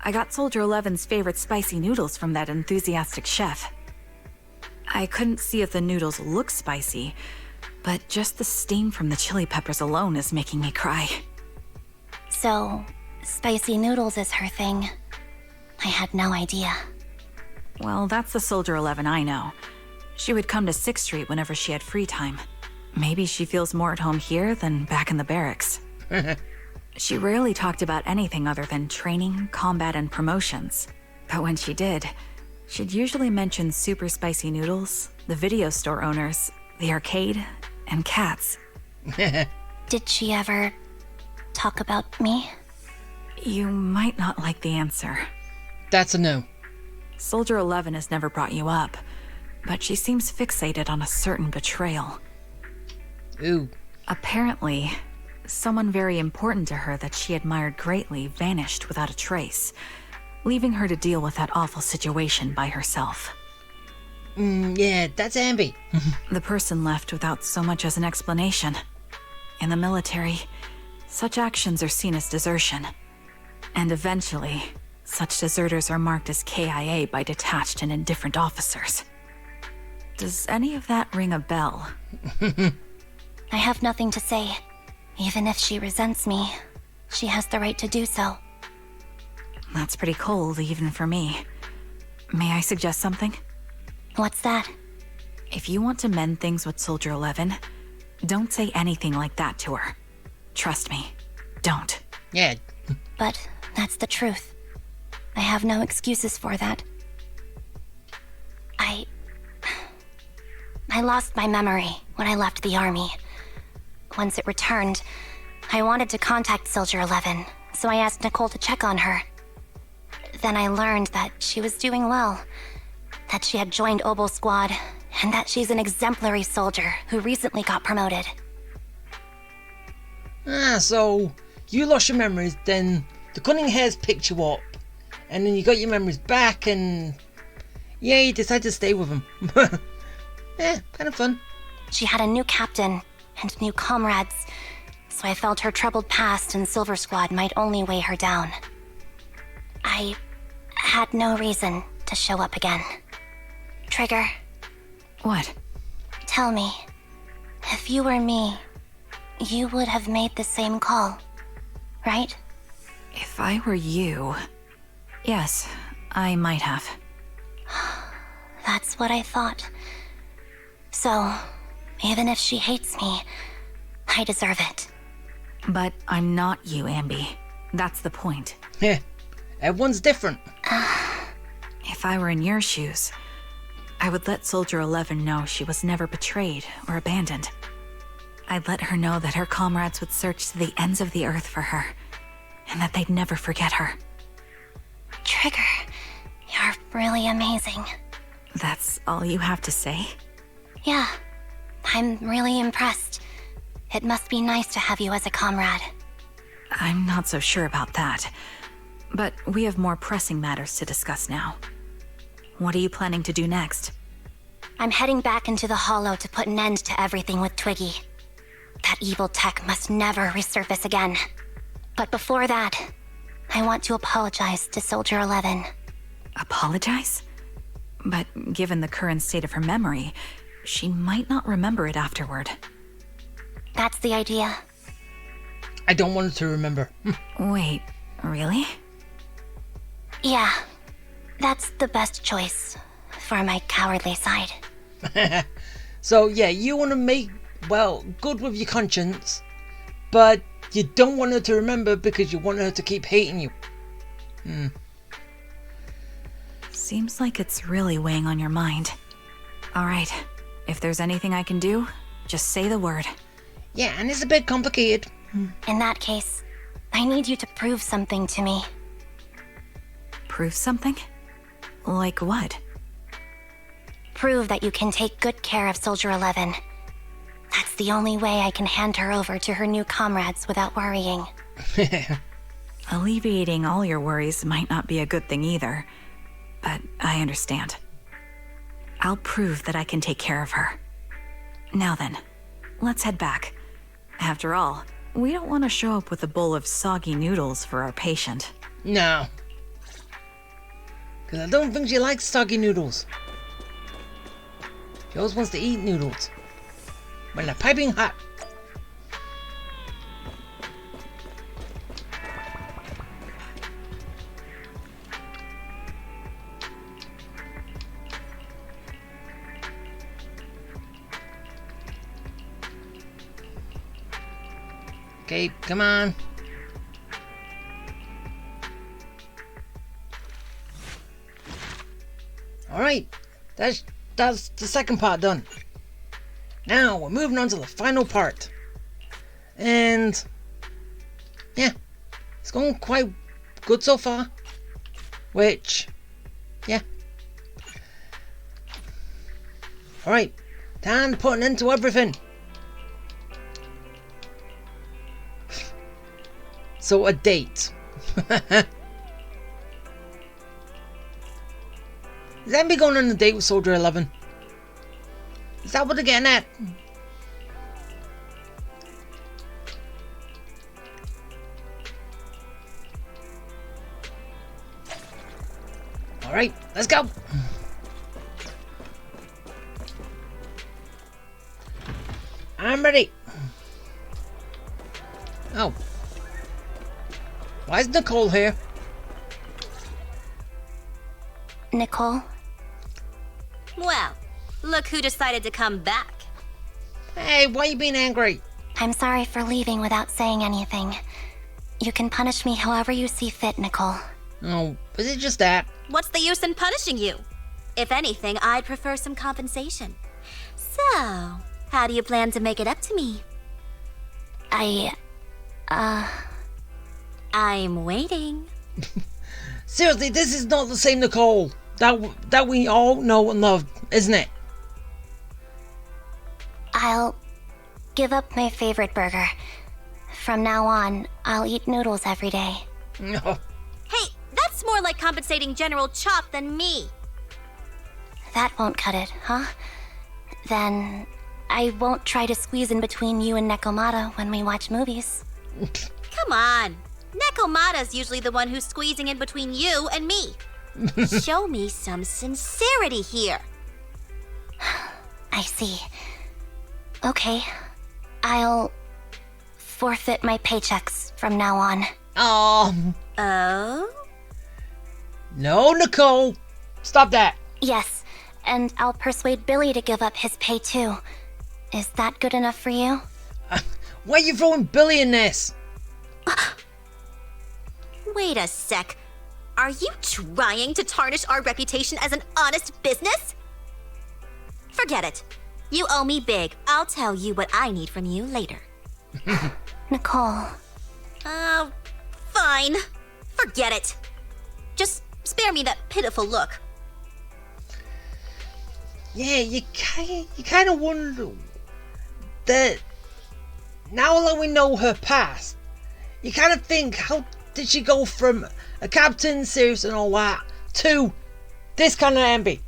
I got Soldier 11's favorite spicy noodles from that enthusiastic chef. I couldn't see if the noodles look spicy, but just the steam from the chili peppers alone is making me cry. So, spicy noodles is her thing. I had no idea. Well, that's the Soldier 11 I know. She would come to 6th Street whenever she had free time. Maybe she feels more at home here than back in the barracks. She rarely talked about anything other than training, combat, and promotions. But when she did, she'd usually mention super spicy noodles, the video store owners, the arcade, and cats. Did she ever talk about me? You might not like the answer. That's a no. Soldier 11 has never brought you up, but she seems fixated on a certain betrayal. Ooh. Apparently, someone very important to her that she admired greatly vanished without a trace, leaving her to deal with that awful situation by herself. Yeah, that's Anby. The person left without so much as an explanation. In the military, such actions are seen as desertion. And eventually, such deserters are marked as KIA by detached and indifferent officers. Does any of that ring a bell? I have nothing to say. Even if she resents me, she has the right to do so. That's pretty cold, even for me. May I suggest something? What's that? If you want to mend things with Soldier 11, don't say anything like that to her. Trust me, don't. Yeah. But that's the truth. I have no excuses for that. I lost my memory when I left the army. Once it returned, I wanted to contact Soldier 11, so I asked Nicole to check on her. Then I learned that she was doing well, that she had joined Obel Squad, and that she's an exemplary soldier who recently got promoted. Ah, so you lost your memories, then the cunning hairs picked you up, and then you got your memories back, and yeah, you decided to stay with them. Yeah, kind of fun. She had a new captain and new comrades, so I felt her troubled past and Silver Squad might only weigh her down. I had no reason to show up again. Trigger, What? tell me, if you were me, you would have made the same call, right? If I were you... Yes, I might have. That's what I thought. So, even if she hates me, I deserve it. But I'm not you, Anby. That's the point. Yeah, everyone's different. If I were in your shoes, I would let Soldier 11 know she was never betrayed or abandoned. I'd let her know that her comrades would search to the ends of the earth for her, and that they'd never forget her. Trigger, you're really amazing. That's all you have to say? Yeah, I'm really impressed. It must be nice to have you as a comrade. I'm not so sure about that. But we have more pressing matters to discuss now. What are you planning to do next? I'm heading back into the Hollow to put an end to everything with Twiggy. That evil tech must never resurface again. But before that, I want to apologize to Soldier 11. Apologize? But given the current state of her memory, she might not remember it afterward. That's the idea. I don't want her to remember. Wait, really? Yeah, that's the best choice for my cowardly side. So yeah, you want to make, well, good with your conscience, but you don't want her to remember because you want her to keep hating you. Seems like it's really weighing on your mind. Alright, if there's anything I can do, just say the word. Yeah, and it's a bit complicated. In that case, I need you to prove something to me. Prove something? Like what? Prove that you can take good care of Soldier 11. That's the only way I can hand her over to her new comrades without worrying. Alleviating all your worries might not be a good thing either, but I understand. I'll prove that I can take care of her. Now then, let's head back. After all, we don't want to show up with a bowl of soggy noodles for our patient. No. Because I don't think she likes soggy noodles. She always wants to eat noodles. When they're piping hot. Okay, come on. Alright, that's the second part done. Now we're moving on to the final part. And yeah, it's going quite good so far. Which, yeah. Alright, time to put an end to everything. So a date. Is Anby going on a date with Soldier 11? Is that what they're getting at? Alright, let's go. I'm ready. Oh. Why is Nicole here? Nicole? Well, look who decided to come back. Hey, why are you being angry? I'm sorry for leaving without saying anything. You can punish me however you see fit, Nicole. Oh, is it just that? What's the use in punishing you? If anything, I'd prefer some compensation. So, how do you plan to make it up to me? I'm waiting. Seriously, this is not the same Nicole that we all know and love, isn't it? I'll give up my favorite burger. From now on, I'll eat noodles every day. No. Hey, that's more like compensating General Chop than me. That won't cut it, huh? Then I won't try to squeeze in between you and Nekomata when we watch movies. Come on. Nekomata's usually the one who's squeezing in between you and me. Show me some sincerity here. I see. Okay, I'll forfeit my paychecks from now on. Oh. Oh? No, Nicole. Stop that. Yes, and I'll persuade Billy to give up his pay too. Is that good enough for you? Why are you throwing Billy in this? Wait a sec. Are you trying to tarnish our reputation as an honest business? Forget it. You owe me big. I'll tell you what I need from you later. Nicole. Fine. Forget it. Just spare me that pitiful look. Yeah, you kind of wonder that now that we know her past, you kind of think, how did she go from a captain, serious and all that, to this kind of Anby?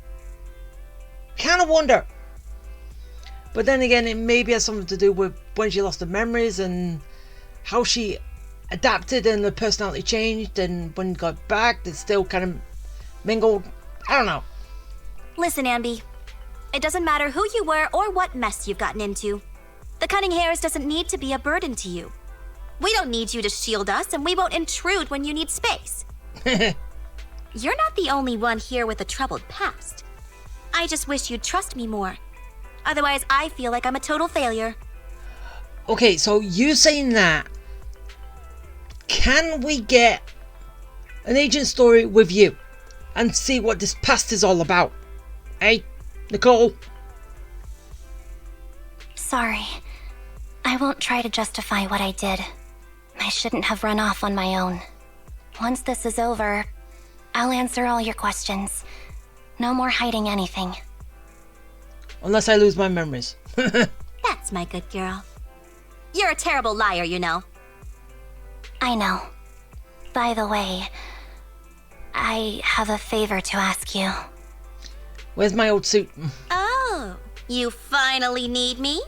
Kind of wonder. But then again, it maybe has something to do with when she lost her memories and how she adapted and the personality changed, and when got back, it still kind of mingled. I don't know. Listen, Anby. It doesn't matter who you were or what mess you've gotten into. The Cunning Hairs doesn't need to be a burden to you. We don't need you to shield us, and we won't intrude when you need space. You're not the only one here with a troubled past. I just wish you'd trust me more. Otherwise, I feel like I'm a total failure. Okay, so you saying that, can we get an agent story with you and see what this past is all about? Hey, Nicole? Sorry. I won't try to justify what I did. I shouldn't have run off on my own. Once this is over, I'll answer all your questions. No more hiding anything. Unless I lose my memories. That's my good girl. You're a terrible liar, you know. I know. By the way, I have a favor to ask you. Where's my old suit? Oh, you finally need me?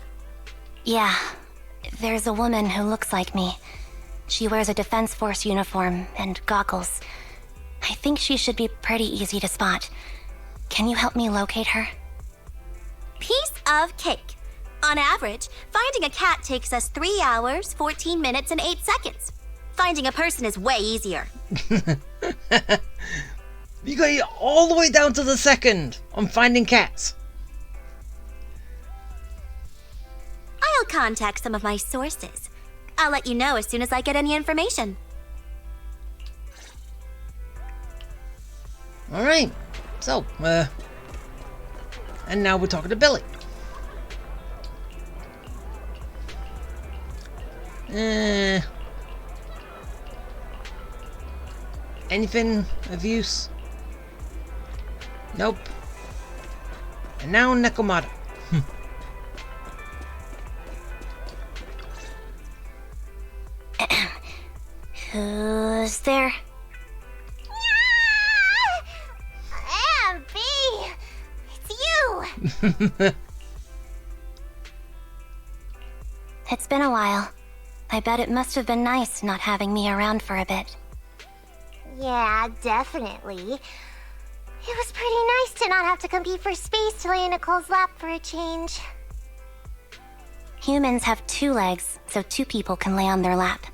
Yeah. There's a woman who looks like me. She wears a Defense Force uniform and goggles. I think she should be pretty easy to spot. Can you help me locate her? Piece of cake. On average, finding a cat takes us 3 hours, 14 minutes, and 8 seconds. Finding a person is way easier. You got it all the way down to the second on finding cats. I'll contact some of my sources. I'll let you know as soon as I get any information. Alright, so, and now we're talking to Billy. Anything of use? Nope. And now Nekomata. Who's there? Anby! It's you! It's been a while. I bet it must have been nice not having me around for a bit. Yeah, definitely. It was pretty nice to not have to compete for space to lay in Nicole's lap for a change. Humans have 2 legs, so 2 people can lay on their lap.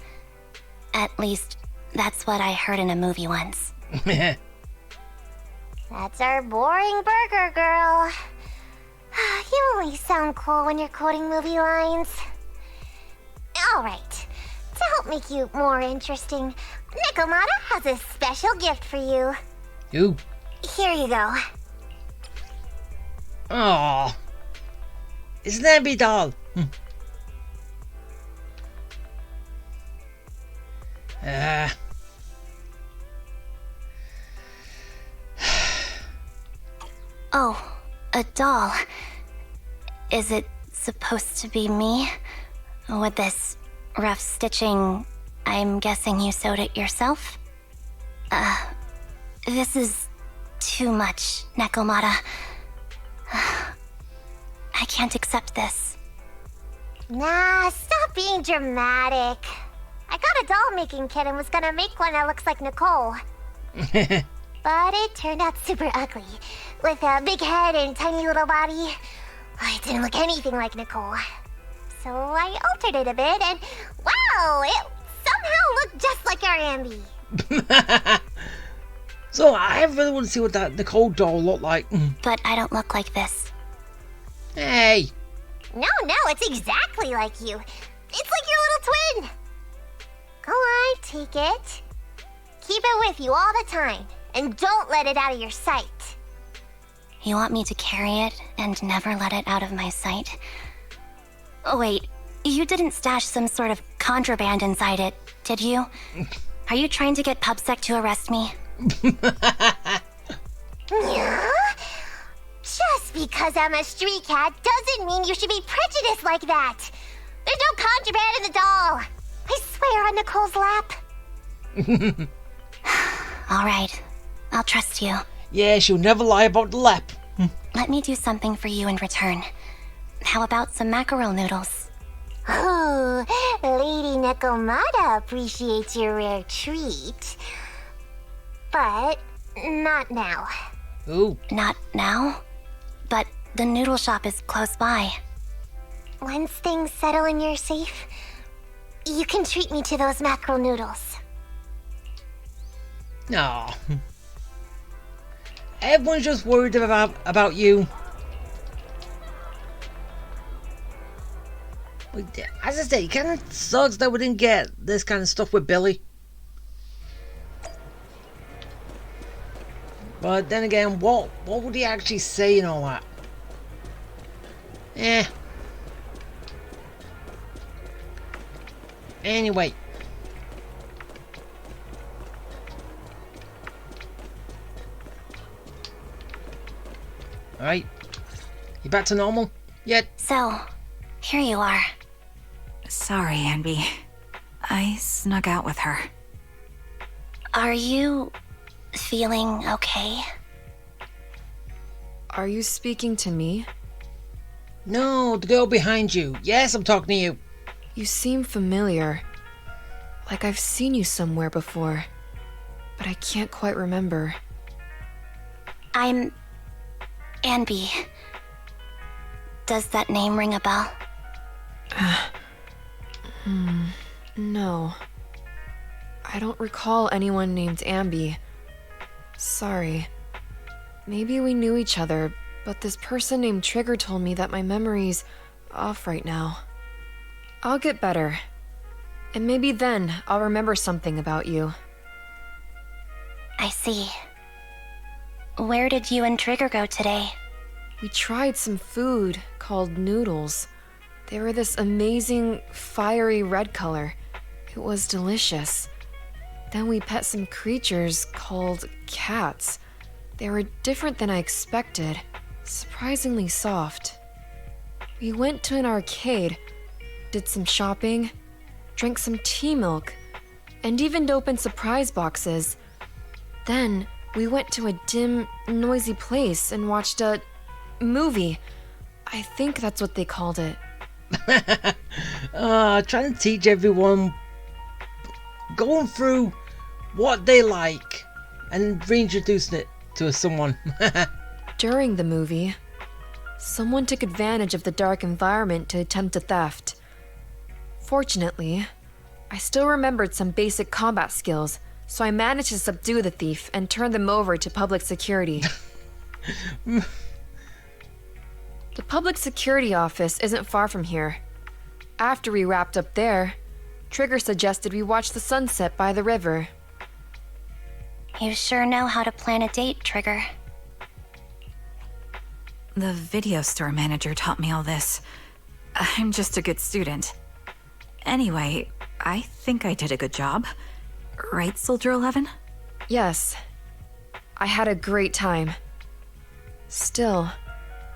At least, that's what I heard in a movie once. That's our boring burger girl. You only sound cool when you're quoting movie lines. Alright, to help make you more interesting, Nekomata has a special gift for you. You? Here you go. Aww. It's an Anby doll. Oh, a doll. Is it supposed to be me? With this rough stitching I'm guessing you sewed it yourself? This is too much, Nekomata. I can't accept this. Nah, stop being dramatic. I got a doll-making kit and was gonna make one that looks like Nicole. But it turned out super ugly, with a big head and tiny little body. It didn't look anything like Nicole. So I altered it a bit, and wow, it somehow looked just like our Anby. So I really want to see what that Nicole doll looked like. But I don't look like this. Hey! No, it's exactly like you. It's like your little twin. Go on, take it. Keep it with you all the time, and don't let it out of your sight. You want me to carry it and never let it out of my sight? Oh, wait, you didn't stash some sort of contraband inside it, did you? Are you trying to get PubSec to arrest me? Yeah? Just because I'm a street cat doesn't mean you should be prejudiced like that. There's no contraband in the doll. I swear on Nicole's lap. All right, I'll trust you. Yeah, she'll never lie about the lap. Let me do something for you in return. How about some mackerel noodles? Oh, Lady Nekomata appreciates your rare treat. But not now. Ooh. Not now? But the noodle shop is close by. Once things settle and you're safe, you can treat me to those mackerel noodles. No. Everyone's just worried about you. As I said, it kind of sucks that we didn't get this kind of stuff with Billy. But then again, what would he actually say and all that? Anyway. Alright. You back to normal? Yet? So, here you are. Sorry, Anby. I snuck out with her. Are you feeling okay? Are you speaking to me? No, the girl behind you. Yes, I'm talking to you. You seem familiar. Like I've seen you somewhere before. But I can't quite remember. I'm Anby. Does that name ring a bell? No. I don't recall anyone named Anby. Sorry. Maybe we knew each other, but this person named Trigger told me that my memory's off right now. I'll get better. And maybe then I'll remember something about you. I see. Where did you and Trigger go today? We tried some food called noodles. They were this amazing, fiery red color. It was delicious. Then we pet some creatures called cats. They were different than I expected, surprisingly soft. We went to an arcade, did some shopping, drank some tea milk, and even opened surprise boxes. Then we went to a dim, noisy place and watched a movie. I think that's what they called it. Trying to teach everyone, going through what they like and reintroducing it to someone. During the movie, someone took advantage of the dark environment to attempt a theft. Fortunately, I still remembered some basic combat skills, so I managed to subdue the thief and turn them over to public security. The public security office isn't far from here. After we wrapped up there, Trigger suggested we watch the sunset by the river. You sure know how to plan a date, Trigger. The video store manager taught me all this. I'm just a good student. Anyway, I think I did a good job. Right, Soldier 11? Yes. I had a great time. Still,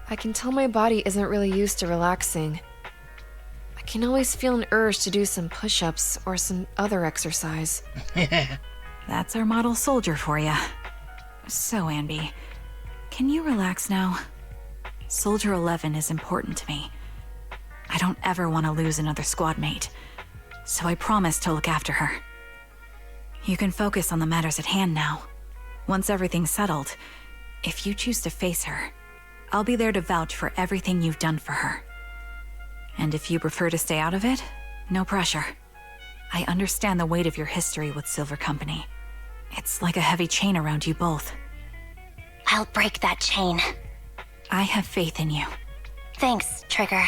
I can tell my body isn't really used to relaxing. I can always feel an urge to do some push-ups or some other exercise. That's our model soldier for you. So, Anby, can you relax now? Soldier 11 is important to me. I don't ever want to lose another squad mate, so I promise to look after her. You can focus on the matters at hand now. Once everything's settled, if you choose to face her, I'll be there to vouch for everything you've done for her. And if you prefer to stay out of it, no pressure. I understand the weight of your history with Silver Company. It's like a heavy chain around you both. I'll break that chain. I have faith in you. Thanks, Trigger.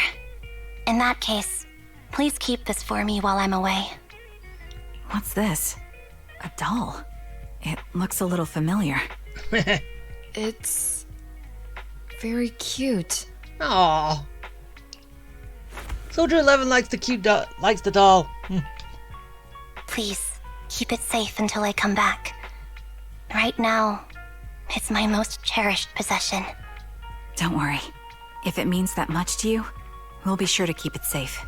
In that case, please keep this for me while I'm away. What's this? A doll? It looks a little familiar. It's very cute. Aww. Soldier 11 likes the cute likes the doll. Please, keep it safe until I come back. Right now, it's my most cherished possession. Don't worry. If it means that much to you, we'll be sure to keep it safe.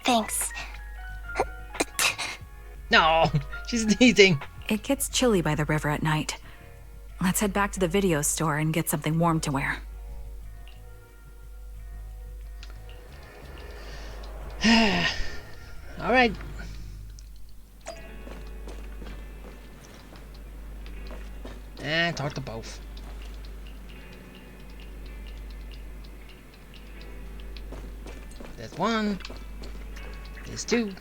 Thanks. No, she's sneezing. It gets chilly by the river at night. Let's head back to the video store and get something warm to wear. Alright. And talk to both. There's one. There's two.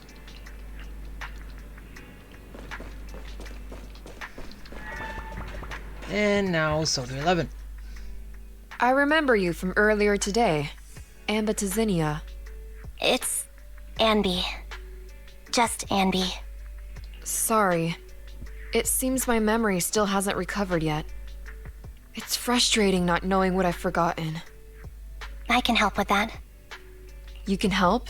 And now Soldier 11. I remember you from earlier today. Anby. It's Anby. Just Anby. Sorry. It seems my memory still hasn't recovered yet. It's frustrating not knowing what I've forgotten. I can help with that. You can help?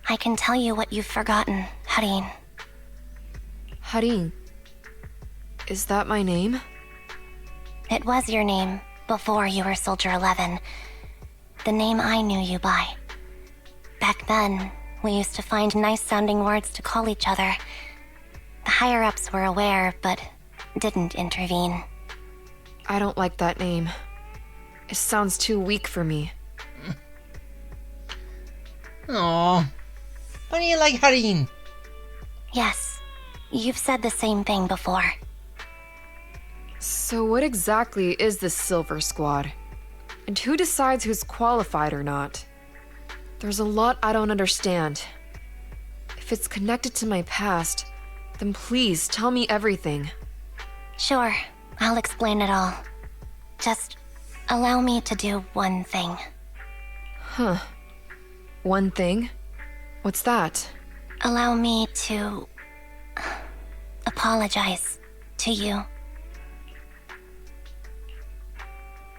I can tell you what you've forgotten, Harin. Harin. Is that my name? It was your name before you were Soldier 11. The name I knew you by. Back then, we used to find nice-sounding words to call each other. The higher-ups were aware, but didn't intervene. I don't like that name. It sounds too weak for me. Aww. Why do you like Harin? Yes, you've said the same thing before. So what exactly is this Silver Squad? And who decides who's qualified or not? There's a lot I don't understand. If it's connected to my past, then please tell me everything. Sure, I'll explain it all. Just allow me to do one thing. Huh. One thing? What's that? Allow me to apologize to you.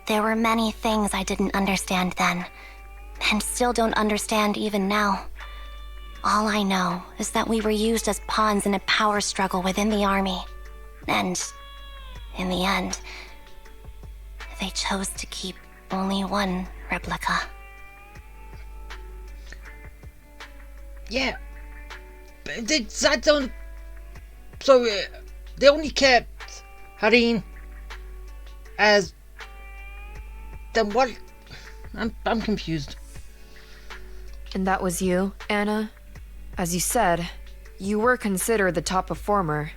There were many things I didn't understand then, and still don't understand even now. All I know is that we were used as pawns in a power struggle within the army. And, in the end, they chose to keep only one replica. Yeah. But that don't... So, they only kept Harin as... Then what? I'm confused. And that was you, Anna? As you said, you were considered the top performer.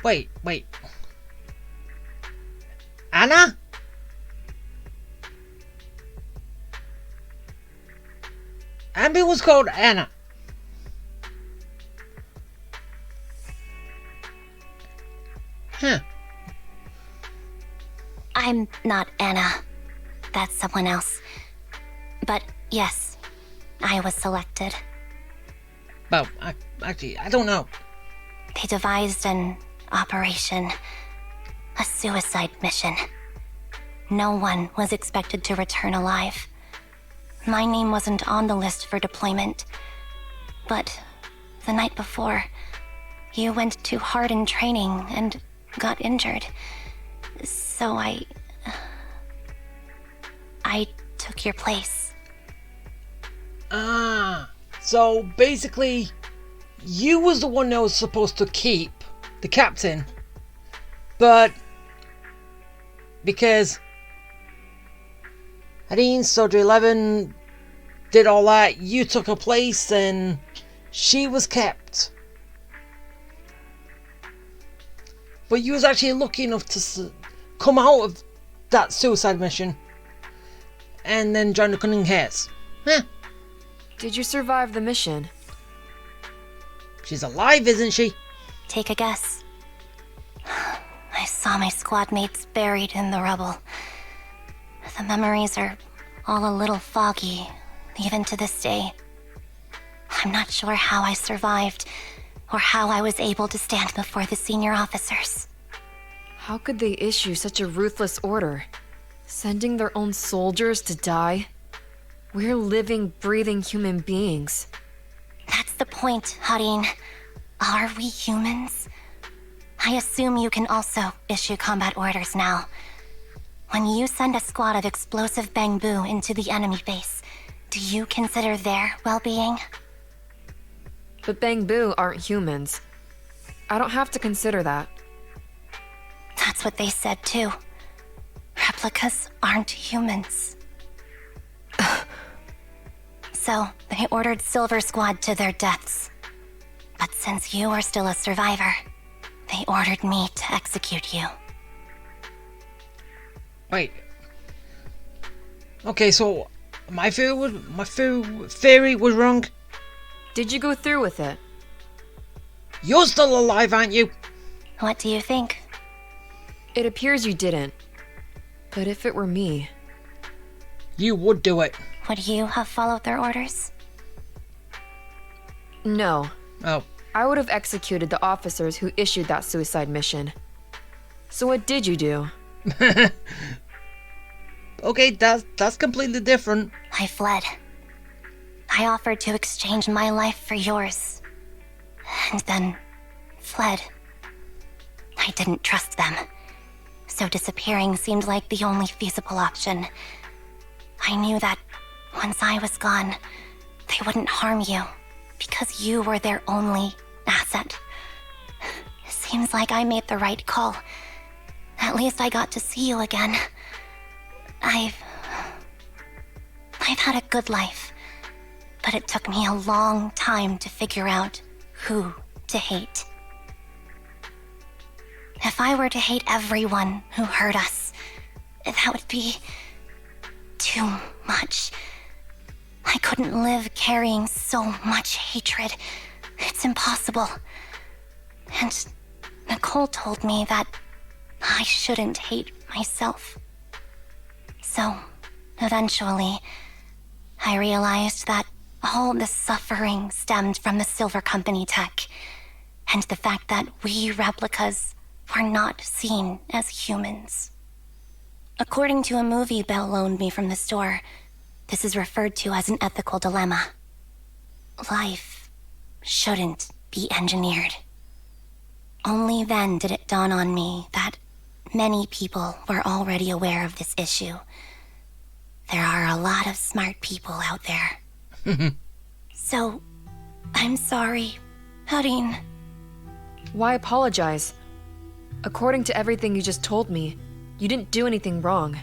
Wait. Anna? Anby was called Anna. Huh. I'm not Anna. That's someone else. But yes, I was selected. Well, actually, I don't know. They devised an operation, a suicide mission. No one was expected to return alive. My name wasn't on the list for deployment. But the night before, you went too hard in training and got injured. So I took your place. Ah, so basically, you was the one that was supposed to keep the captain, but because Hadeen, Soldier 11 did all that, you took her place and she was kept. But you was actually lucky enough to come out of that suicide mission and then join the Cunning Hares. Huh. Did you survive the mission? She's alive, isn't she? Take a guess. I saw my squad mates buried in the rubble. The memories are all a little foggy, even to this day. I'm not sure how I survived, or how I was able to stand before the senior officers. How could they issue such a ruthless order? Sending their own soldiers to die? We're living, breathing human beings. That's the point, Hadeen. Are we humans? I assume you can also issue combat orders now. When you send a squad of explosive bamboo into the enemy base, do you consider their well-being? But Bangbu aren't humans. I don't have to consider that. That's what they said too. Replicas aren't humans. So, they ordered Silver Squad to their deaths. But since you are still a survivor, they ordered me to execute you. Wait. Okay, so my theory was wrong. Did you go through with it? You're still alive, aren't you? What do you think? It appears you didn't. But if it were me... You would do it. Would you have followed their orders? No. Oh. I would have executed the officers who issued that suicide mission. So what did you do? Okay, that's completely different. I fled. I offered to exchange my life for yours. And then fled. I didn't trust them. So disappearing seemed like the only feasible option. I knew that once I was gone, they wouldn't harm you, because you were their only asset. Seems like I made the right call. At least I got to see you again. I've had a good life, but it took me a long time to figure out who to hate. If I were to hate everyone who hurt us, that would be too much. I couldn't live carrying so much hatred. It's impossible. And Nicole told me that I shouldn't hate myself. So, eventually, I realized that all the suffering stemmed from the Silver Company tech, and the fact that we replicas were not seen as humans. According to a movie Belle loaned me from the store, this is referred to as an ethical dilemma. Life shouldn't be engineered. Only then did it dawn on me that many people were already aware of this issue. There are a lot of smart people out there. So, I'm sorry, Hadeen. Why apologize? According to everything you just told me, you didn't do anything wrong.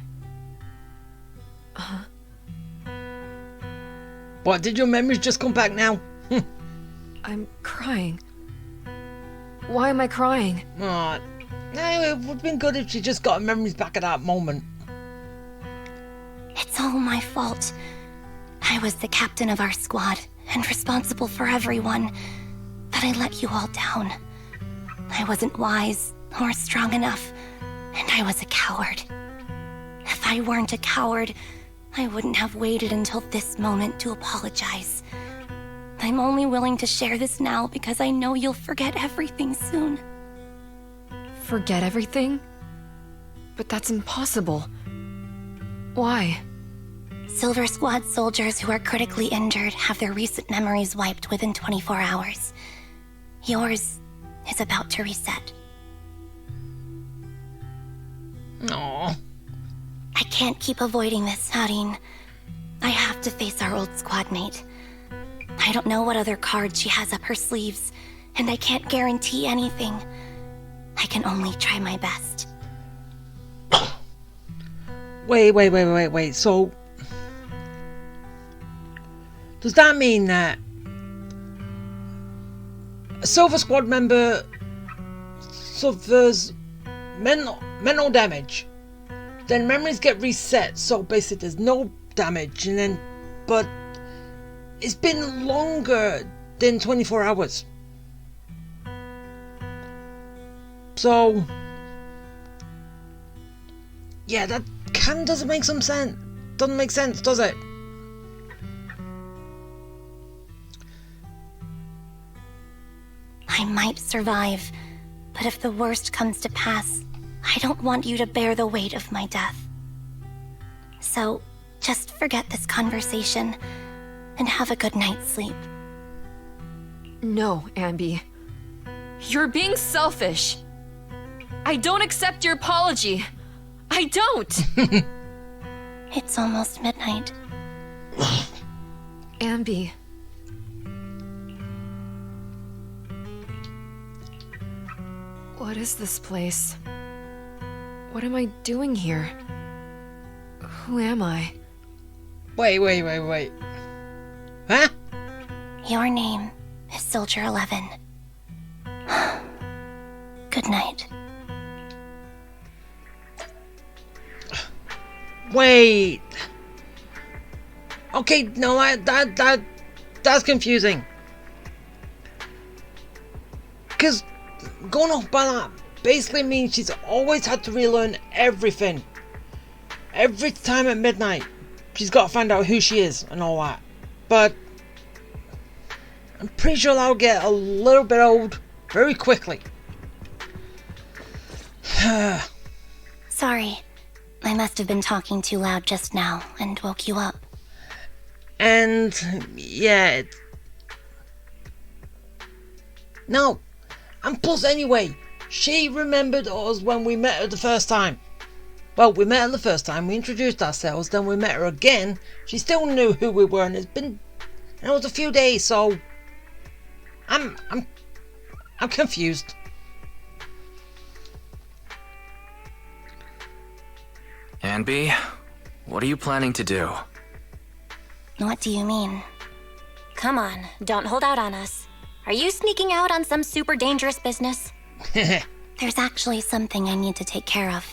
What, did your memories just come back now? I'm crying. Why am I crying? Oh, no, it would have been good if she just got her memories back at that moment. It's all my fault. I was the captain of our squad and responsible for everyone, but I let you all down. I wasn't wise or strong enough, and I was a coward. If I weren't a coward, I wouldn't have waited until this moment to apologize. I'm only willing to share this now because I know you'll forget everything soon. Forget everything? But that's impossible. Why? Silver Squad soldiers who are critically injured have their recent memories wiped within 24 hours. Yours is about to reset. Aww. I can't keep avoiding this, Hadeen. to face our old squad mate. I don't know what other cards she has up her sleeves, and I can't guarantee anything. I can only try my best. Wait. So, does that mean that a Silver Squad member suffers mental damage, then memories get reset, so basically there's no damage, and then, but it's been longer than 24 hours. So, yeah, that kind of doesn't make some sense. Doesn't make sense, does it? I might survive, but if the worst comes to pass, I don't want you to bear the weight of my death. So, just forget this conversation and have a good night's sleep. No, Anby. You're being selfish. I don't accept your apology. I don't! It's almost midnight. Anby. What is this place? What am I doing here? Who am I? Wait. Huh? Your name is Soldier 11. Good night. Wait. Okay, no, that's confusing. Because going off by that basically means she's always had to relearn everything. Every time at midnight, she's got to find out who she is and all that. But I'm pretty sure that'll get a little bit old very quickly. Sorry. I must have been talking too loud just now and woke you up. And yeah. No. And plus anyway, she remembered us when we met her the first time. Well, we met her the first time, we introduced ourselves, then we met her again. She still knew who we were, and it was a few days, so I'm confused. Anby, what are you planning to do? What do you mean? Come on, don't hold out on us. Are you sneaking out on some super dangerous business? There's actually something I need to take care of.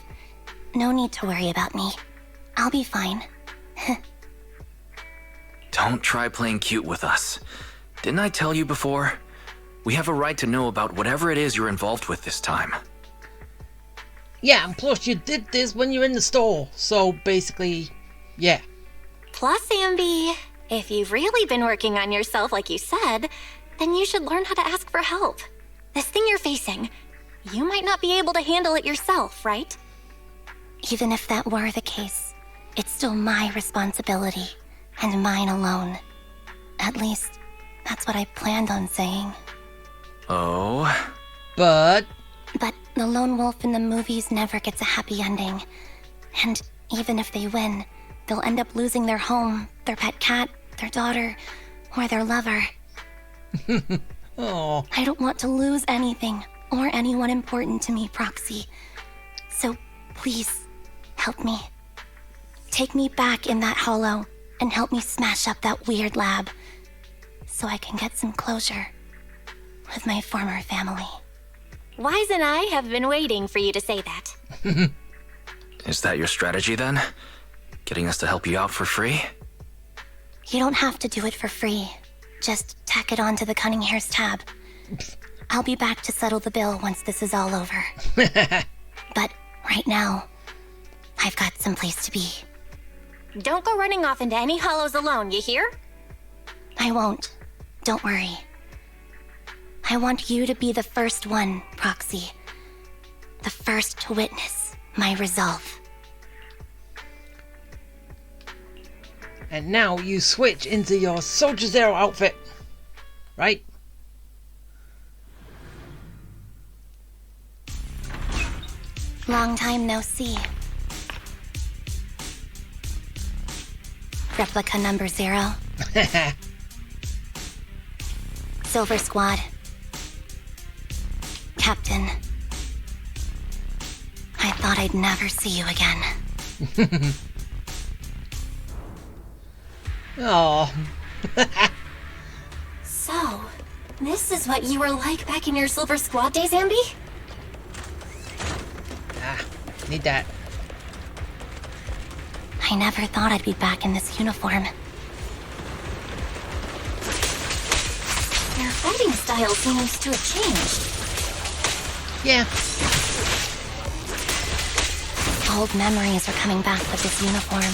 No need to worry about me. I'll be fine. Don't try playing cute with us. Didn't I tell you before? We have a right to know about whatever it is you're involved with this time. Yeah, and plus you did this when you're in the store, so basically, yeah. Plus, Anby, if you've really been working on yourself like you said, then you should learn how to ask for help. This thing you're facing, you might not be able to handle it yourself, right? Even if that were the case, it's still my responsibility, and mine alone. At least, that's what I planned on saying. Oh? But the lone wolf in the movies never gets a happy ending. And even if they win, they'll end up losing their home, their pet cat, their daughter, or their lover. Oh. I don't want to lose anything, or anyone important to me, Proxy. So, please, help me. Take me back in that hollow, and help me smash up that weird lab, so I can get some closure with my former family. Wise and I have been waiting for you to say that. Is that your strategy then? Getting us to help you out for free? You don't have to do it for free. Just tack it onto the Cunning Hair's tab. I'll be back to settle the bill once this is all over. But right now, I've got someplace to be. Don't go running off into any hollows alone, you hear? I won't. Don't worry. I want you to be the first one, Proxy. The first to witness my resolve. And now you switch into your Soldier Zero outfit, right? Long time no see. Replica number 0. Silver Squad. Captain. I thought I'd never see you again. Oh. So, this is what you were like back in your Silver Squad days, Anby? Need that. I never thought I'd be back in this uniform. Your fighting style seems to have changed. Yeah. Old memories are coming back with this uniform.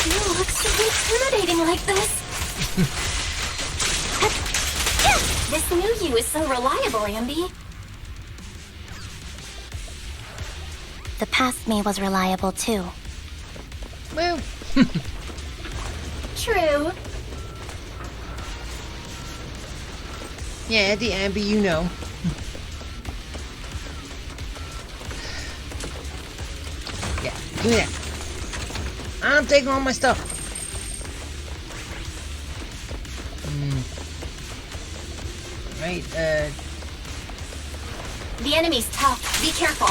You look so intimidating like this. This new you is so reliable, Anby. The past me was reliable too. Well. True. Yeah, the Anby, you know. Yeah, give me that. I'm taking all my stuff. Right, The enemy's tough. Be careful.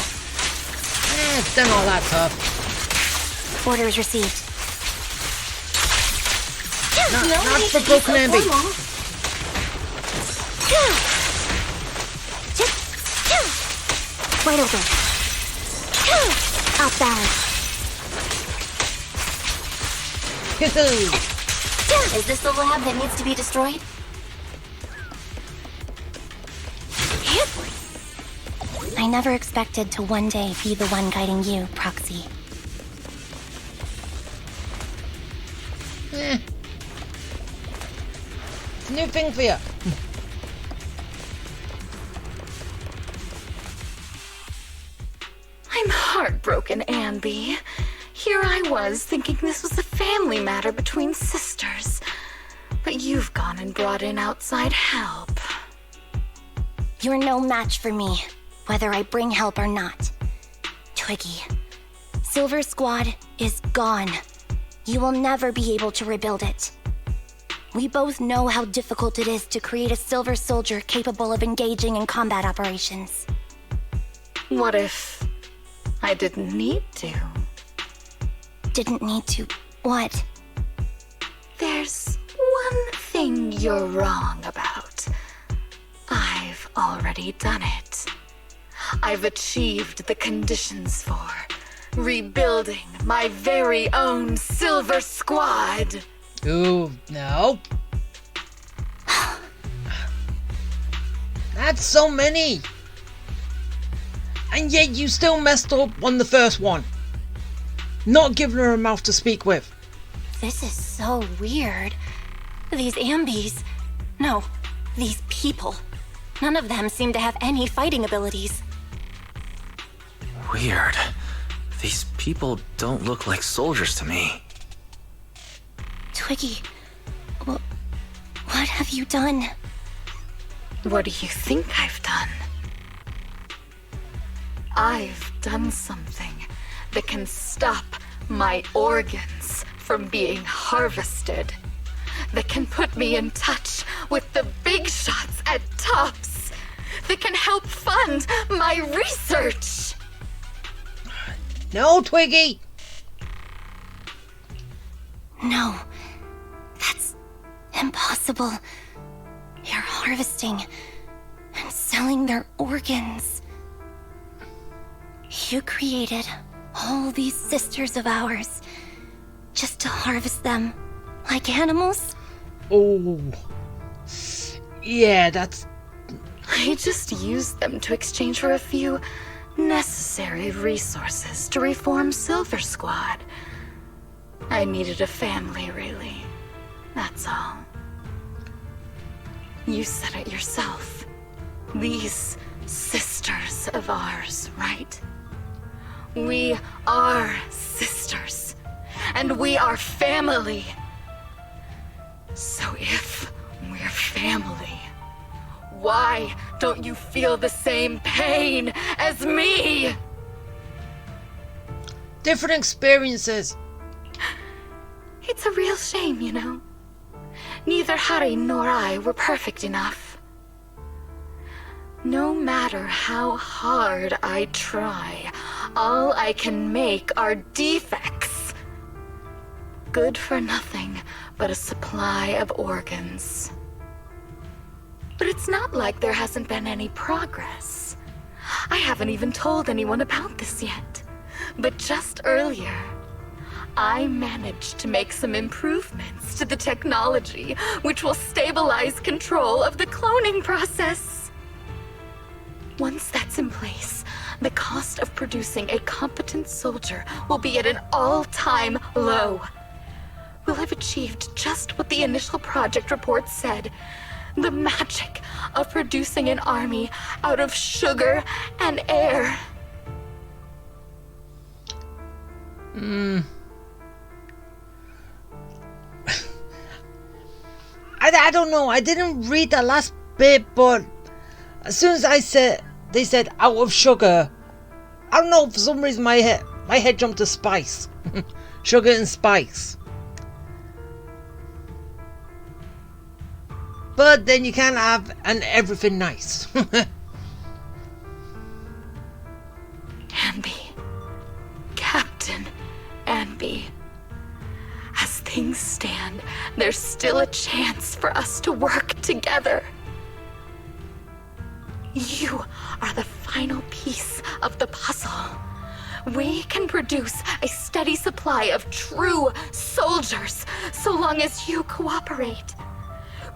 it's done all that tough. Orders received. Not for broken Anby. Wide open. Out balance. Is this the lab that needs to be destroyed? I never expected to one day be the one guiding you, Proxy. It's a new thing for you. I'm heartbroken, Anby. Here I was, thinking this was a family matter between sisters. But you've gone and brought in outside help. You're no match for me, whether I bring help or not. Twiggy, Silver Squad is gone. You will never be able to rebuild it. We both know how difficult it is to create a Silver Soldier capable of engaging in combat operations. What if I didn't need to? Didn't need to. What? There's one thing you're wrong about. I've already done it. I've achieved the conditions for rebuilding my very own Silver Squad. Ooh, no. That's so many. And yet you still messed up on the first one. Not giving her a mouth to speak with. This is so weird. These Ambys. No, these people. None of them seem to have any fighting abilities. Weird. These people don't look like soldiers to me. Twiggy, what have you done? What do you think I've done? I've done something that can stop my organs from being harvested. That can put me in touch with the big shots at Tops. That can help fund my research. No, Twiggy. No, that's impossible. You're harvesting and selling their organs. You created all these sisters of ours just to harvest them like animals? Oh. Yeah, that's... I just used them to exchange for a few necessary resources to reform Silver Squad. I needed a family, really. That's all. You said it yourself. These sisters of ours, right? We are sisters. And we are family. So if we're family, why don't you feel the same pain as me? different experiences. It's a real shame, you know. Neither Harry nor I were perfect enough. No matter how hard I try, all I can make are defects. Good for nothing but a supply of organs. But it's not like there hasn't been any progress. I haven't even told anyone about this yet. But just earlier, I managed to make some improvements to the technology which will stabilize control of the cloning process. Once that's in place, the cost of producing a competent soldier will be at an all-time low. We'll have achieved just what the initial project report said. The magic of producing an army out of sugar and air. I don't know. I didn't read the last bit, but as soon as they said out of sugar, I don't know, for some reason my head jumped to spice. Sugar and spice. But then you can't have an everything nice. Anby. Captain Anby. As things stand, there's still a chance for us to work together. You are the final piece of the puzzle. We can produce a steady supply of true soldiers so long as you cooperate.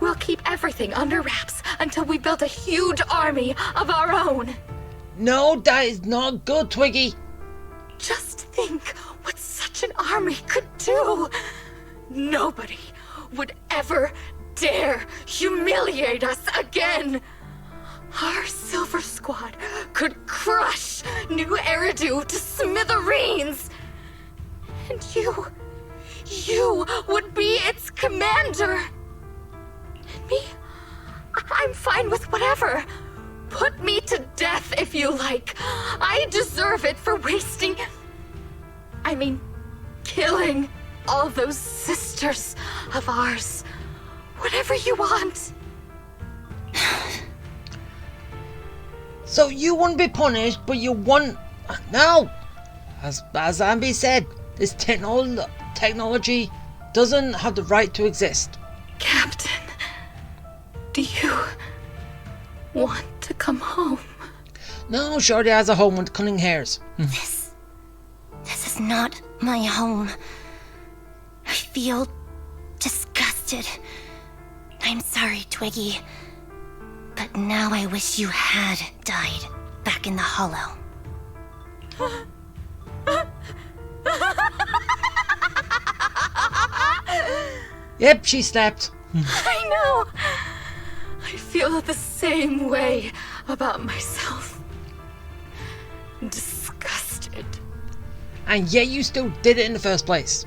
We'll keep everything under wraps until we build a huge army of our own. No, that is not good, Twiggy. Just think what such an army could do. Nobody would ever dare humiliate us again. Our Silver Squad could crush New Eridu to smithereens. And you would be its commander. And me, I'm fine with whatever. Put me to death if you like. I deserve it for killing all those sisters of ours. Whatever you want. So you wouldn't be punished, but you want... No! As Anby said, this technology doesn't have the right to exist. Captain, do you want to come home? No, she already has a home with cunning hairs. This is not my home. I feel disgusted. I'm sorry, Twiggy. But now I wish you had died back in the Hollow. Yep, she slept. I know. I feel the same way about myself. Disgusted. And yet you still did it in the first place.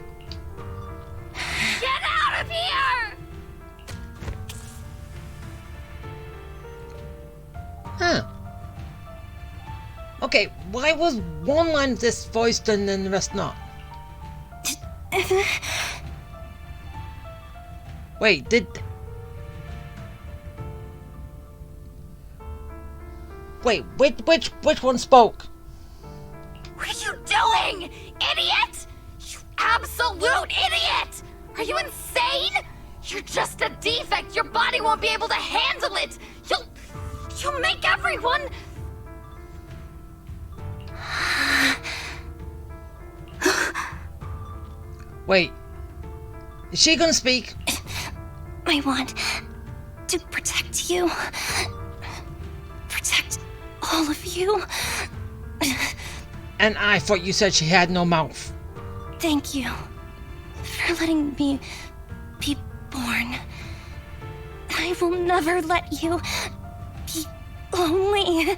Get out of here! Huh. Okay, why was one line of this voiced and then the rest not? Wait, Wait, which one spoke? What are you doing, idiot? You absolute idiot! Are you insane? You're just a defect. Your body won't be able to handle it. You'll make everyone... Wait, is she gonna speak? I want to protect you. Protect all of you. And I thought you said she had no mouth. Thank you for letting me be born. I will never let you be lonely.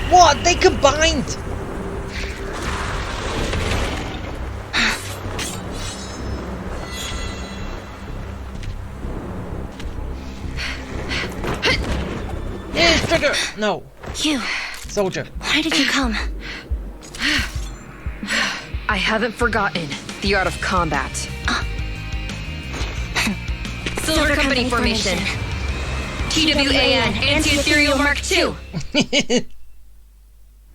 What? They combined! Trigger! No. You. Soldier. Why did you come? I haven't forgotten the art of combat. Silver Company formation. TWAN, Anti-Ethereal Mark II.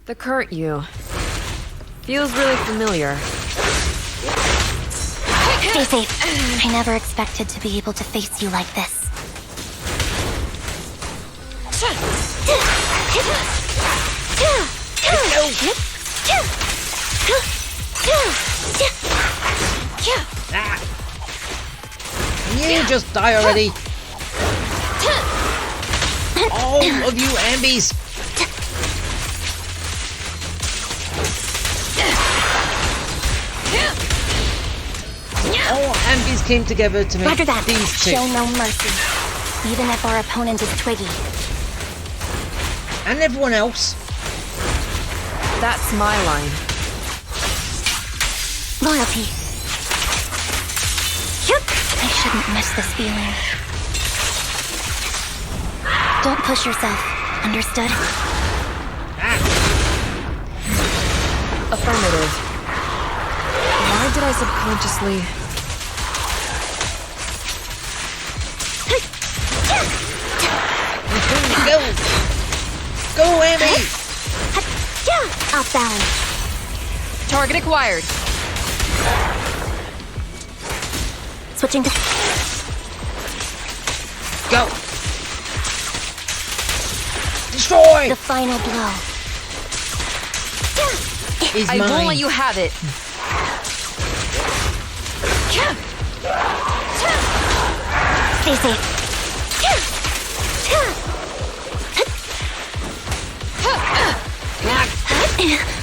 The current you feels really familiar. Stay safe. I never expected to be able to face you like this. You just die already. All of you Ambys. All Ambys came together to make Roger that. these two. Show no mercy, even if our opponent is Twiggy. And everyone else. That's my line. Loyalty. I shouldn't miss this feeling. Don't push yourself. Understood? Affirmative. Why did I subconsciously... Go! Go, Anby! Off balance. Target acquired. Switching to... Go! Destroy! The final blow. Is I mine. won't let you have it. Stay safe.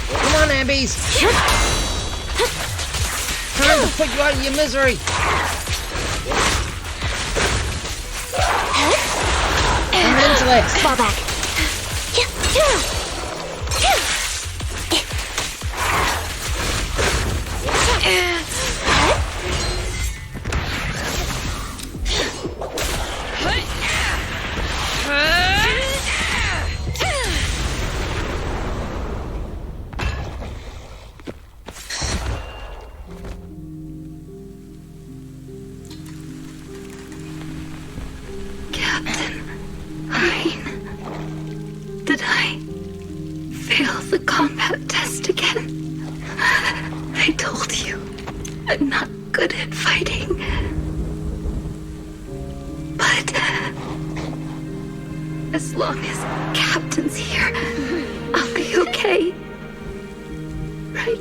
Come on, Ambys! Time to put you out of your misery! Mentalist! Fall back. Did I fail the combat test again? I told you, I'm not good at fighting. But as long as Captain's here, I'll be okay. Right?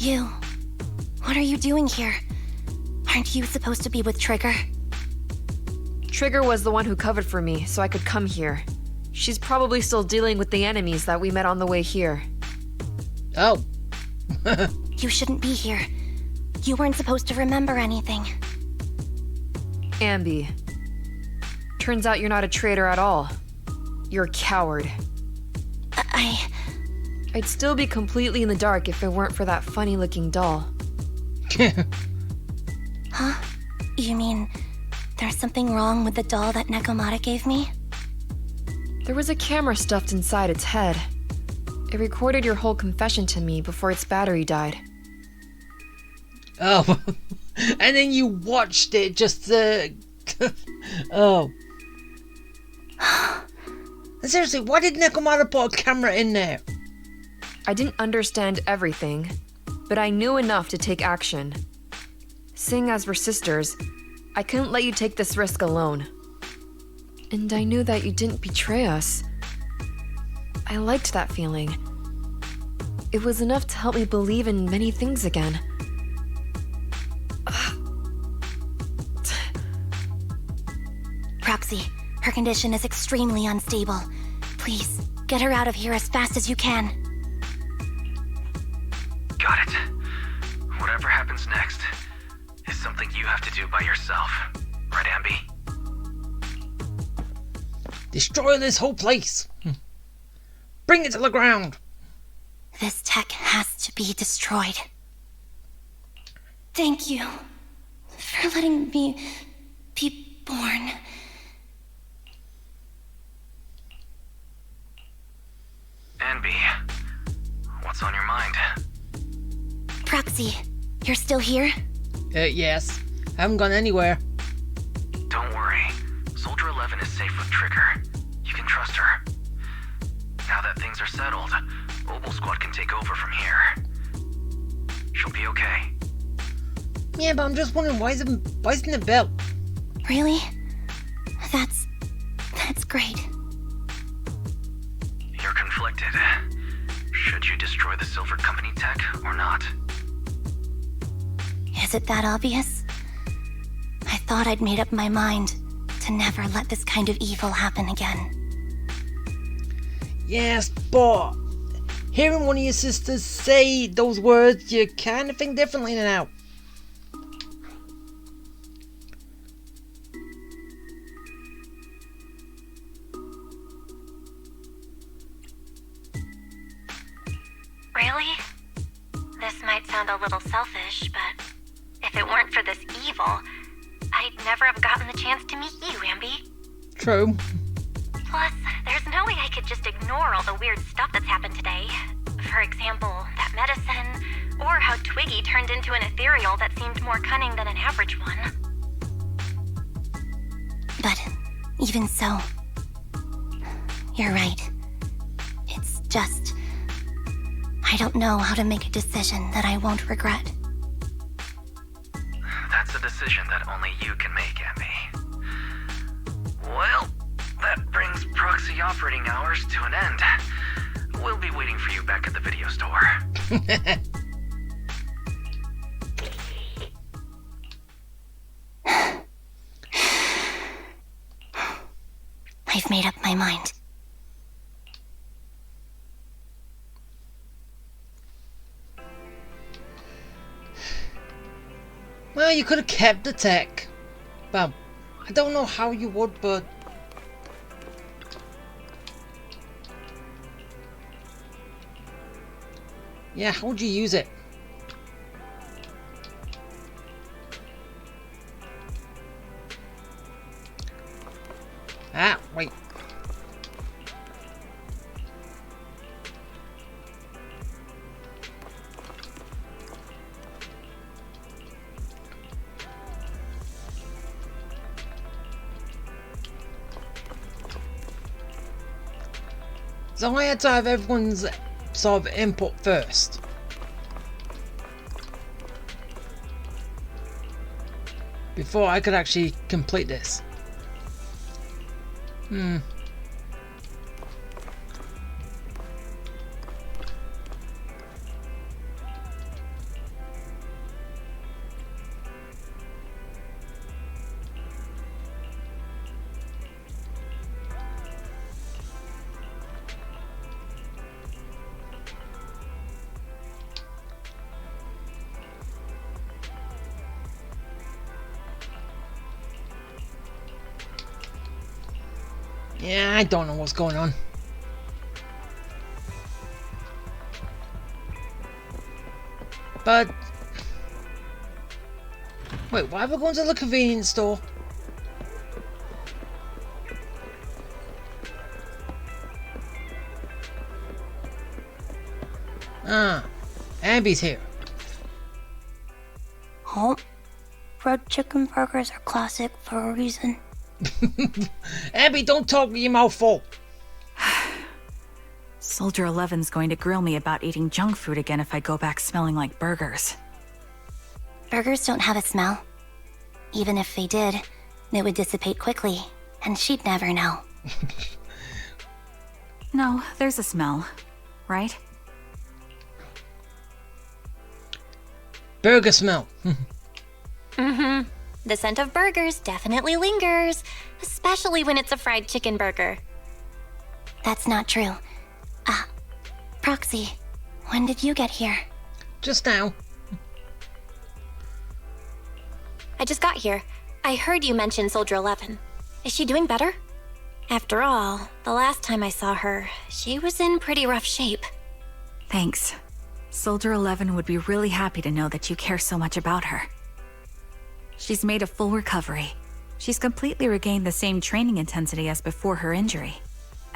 You. What are you doing here? Aren't you supposed to be with Trigger? Trigger was the one who covered for me, so I could come here. She's probably still dealing with the enemies that we met on the way here. Oh. You shouldn't be here. You weren't supposed to remember anything. Anby. Turns out you're not a traitor at all. You're a coward. I'd still be completely in the dark if it weren't for that funny-looking doll. Huh? You mean there's something wrong with the doll that Nekomata gave me? There was a camera stuffed inside its head. It recorded your whole confession to me before its battery died. Oh. And then you watched it just Oh. Seriously, why did Nekomata put a camera in there? I didn't understand everything, but I knew enough to take action. Seeing as we're sisters, I couldn't let you take this risk alone. And I knew that you didn't betray us. I liked that feeling. It was enough to help me believe in many things again. Proxy, her condition is extremely unstable. Please, get her out of here as fast as you can. Got it. Whatever happens next is something you have to do by yourself. Right, Anby? Destroy this whole place. Bring it to the ground. This tech has to be destroyed. Thank you for letting me be born. Anby, what's on your mind? Proxy, you're still here? Yes. I haven't gone anywhere. Don't worry. Soldier 11 is safe with Trigger. You can trust her. Now that things are settled, Mobile Squad can take over from here. She'll be okay. Yeah, but I'm just wondering, why isn't it built? Really? That's great. You're conflicted. Should you destroy the Silver Company tech or not? Is it that obvious? I thought I'd made up my mind to never let this kind of evil happen again. Yes, but hearing one of your sisters say those words, you kind of think differently now. Really? This might sound a little selfish, but if it weren't for this evil, I'd never have gotten the chance to meet you, Anby. True. Plus, there's no way I could just ignore all the weird stuff that's happened today. For example, that medicine, or how Twiggy turned into an ethereal that seemed more cunning than an average one. But even so, you're right. It's just, I don't know how to make a decision that I won't regret. That's a decision that only you can make, Anby. Well, that brings proxy operating hours to an end. We'll be waiting for you back at the video store. I've made up my mind. Well, you could have kept the tech. Well, I don't know how you would, but... yeah, how would you use it? Ah, wait. So I had to have everyone's sort of input first. Before I could actually complete this. Yeah, I don't know what's going on. But... wait, why are we going to the convenience store? Ah, Anby's here. Oh, fried chicken burgers are classic for a reason. Anby, don't talk with your mouth full. Soldier 11's going to grill me about eating junk food again if I go back smelling like burgers. Burgers don't have a smell. Even if they did, it would dissipate quickly, and she'd never know. No, there's a smell, right? Burger smell. Mm-hmm. The scent of burgers definitely lingers, especially when it's a fried chicken burger. That's not true. Proxy, when did you get here? Just now. I just got here. I heard you mention Soldier 11. Is she doing better? After all, the last time I saw her, she was in pretty rough shape. Thanks. Soldier 11 would be really happy to know that you care so much about her. She's made a full recovery. She's completely regained the same training intensity as before her injury.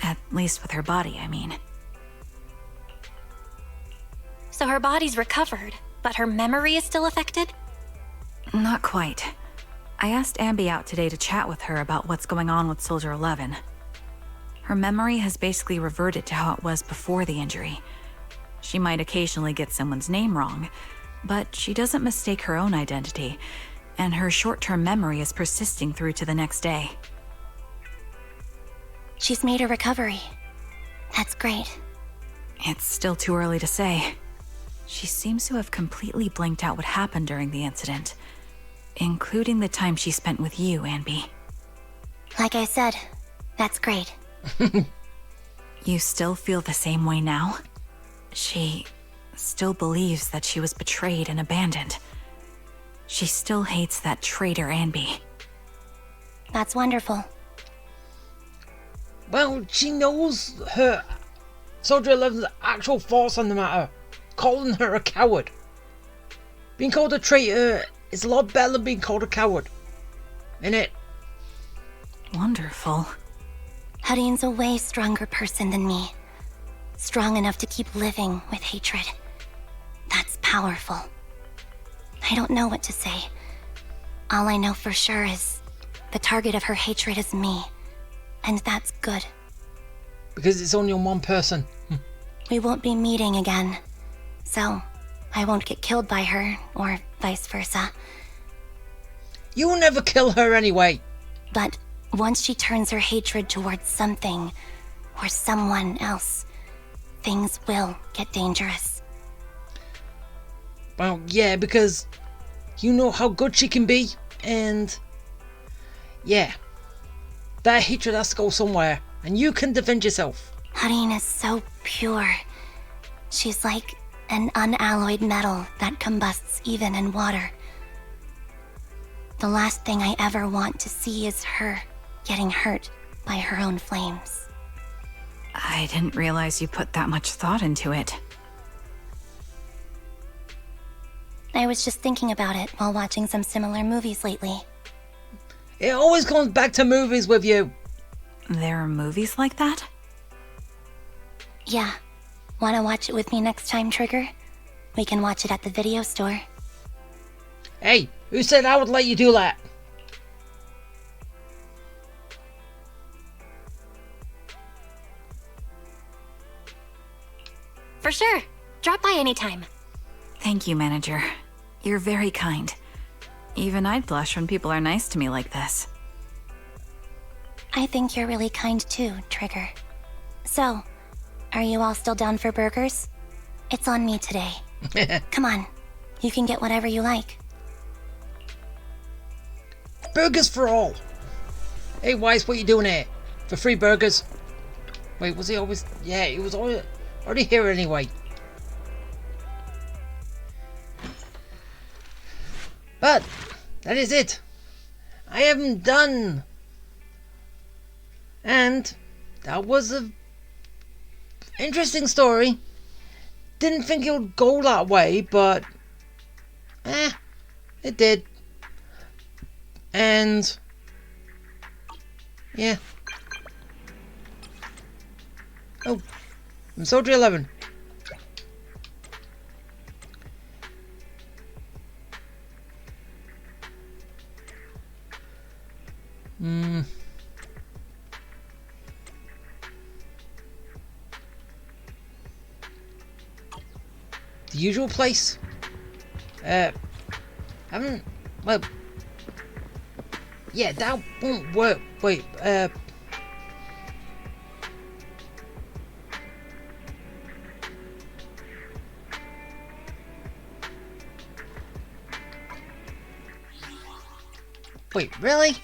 At least with her body, I mean. So her body's recovered, but her memory is still affected? Not quite. I asked Anby out today to chat with her about what's going on with Soldier 11. Her memory has basically reverted to how it was before the injury. She might occasionally get someone's name wrong, but she doesn't mistake her own identity, and her short-term memory is persisting through to the next day. She's made a recovery. That's great. It's still too early to say. She seems to have completely blanked out what happened during the incident, including the time she spent with you, Anby. Like I said, that's great. You still feel the same way now? She still believes that she was betrayed and abandoned. She still hates that traitor Anby. That's wonderful. Well, she knows her Soldier 11's actual thoughts on the matter, calling her a coward. Being called a traitor is a lot better than being called a coward, innit? Wonderful. Hadine's a way stronger person than me. Strong enough to keep living with hatred. That's powerful. I don't know what to say. All I know for sure is the target of her hatred is me. And that's good. Because it's only on one person. We won't be meeting again. So, I won't get killed by her, or vice versa. You'll never kill her anyway. But once she turns her hatred towards something, or someone else, things will get dangerous. Well, yeah, because you know how good she can be, and yeah, that hatred has to go somewhere, and you can defend yourself. Hadine is so pure. She's like an unalloyed metal that combusts even in water. The last thing I ever want to see is her getting hurt by her own flames. I didn't realize you put that much thought into it. I was just thinking about it while watching some similar movies lately. It always comes back to movies with you. There are movies like that? Yeah. Wanna watch it with me next time, Trigger? We can watch it at the video store. Hey, who said I would let you do that? For sure. Drop by anytime. Thank you, Manager. You're very kind. Even I'd blush when people are nice to me like this. I think you're really kind too, Trigger. So, are you all still down for burgers? It's on me today. Come on. You can get whatever you like. Burgers for all. Hey, Wise, what you doing here? For free burgers? Wait, was he always... Yeah, he was already here anyway. But, that is it. I am done. And, that was a interesting story. Didn't think it would go that way, but... it did. And... yeah. Oh, I'm Soldier 11. The usual place? Haven't... well... yeah, that won't work. Wait, wait, really?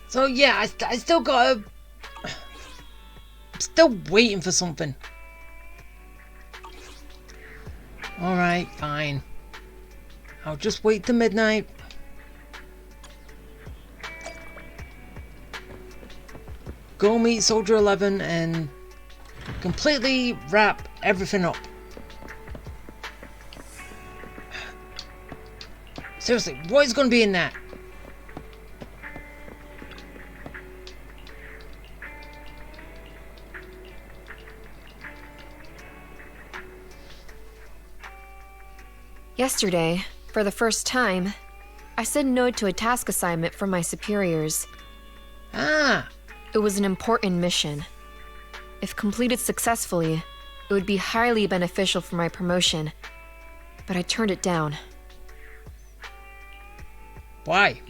So yeah, I still gotta... I'm still waiting for something. Alright. Alright, fine. I'll just wait till midnight. Go meet Soldier 11 and completely wrap everything up. Seriously, what is going to be in that? Yesterday, for the first time, I said no to a task assignment from my superiors. Ah, It was an important mission. If completed successfully, it would be highly beneficial for my promotion, but I turned it down. why?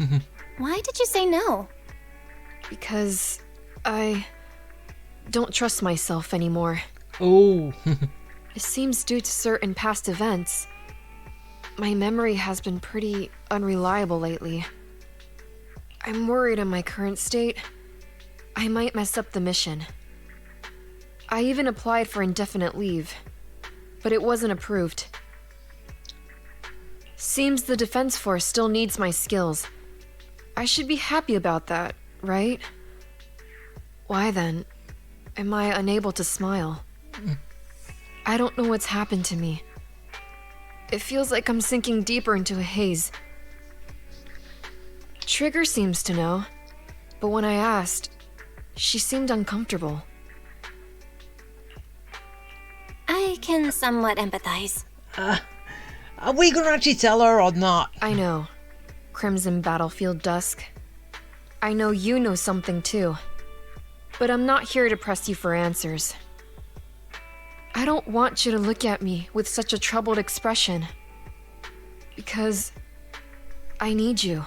Why did you say no? Because I don't trust myself anymore. Oh, It seems due to certain past events. My memory has been pretty unreliable lately. I'm worried in my current state, I might mess up the mission. I even applied for indefinite leave, but it wasn't approved. Seems the Defense Force still needs my skills. I should be happy about that, right? Why then am I unable to smile? I don't know what's happened to me. It feels like I'm sinking deeper into a haze. Trigger seems to know, but when I asked, she seemed uncomfortable. I can somewhat empathize. are we going to actually tell her or not? I know. Crimson Battlefield Dusk. I know you know something too. But I'm not here to press you for answers. I don't want you to look at me with such a troubled expression. Because I need you.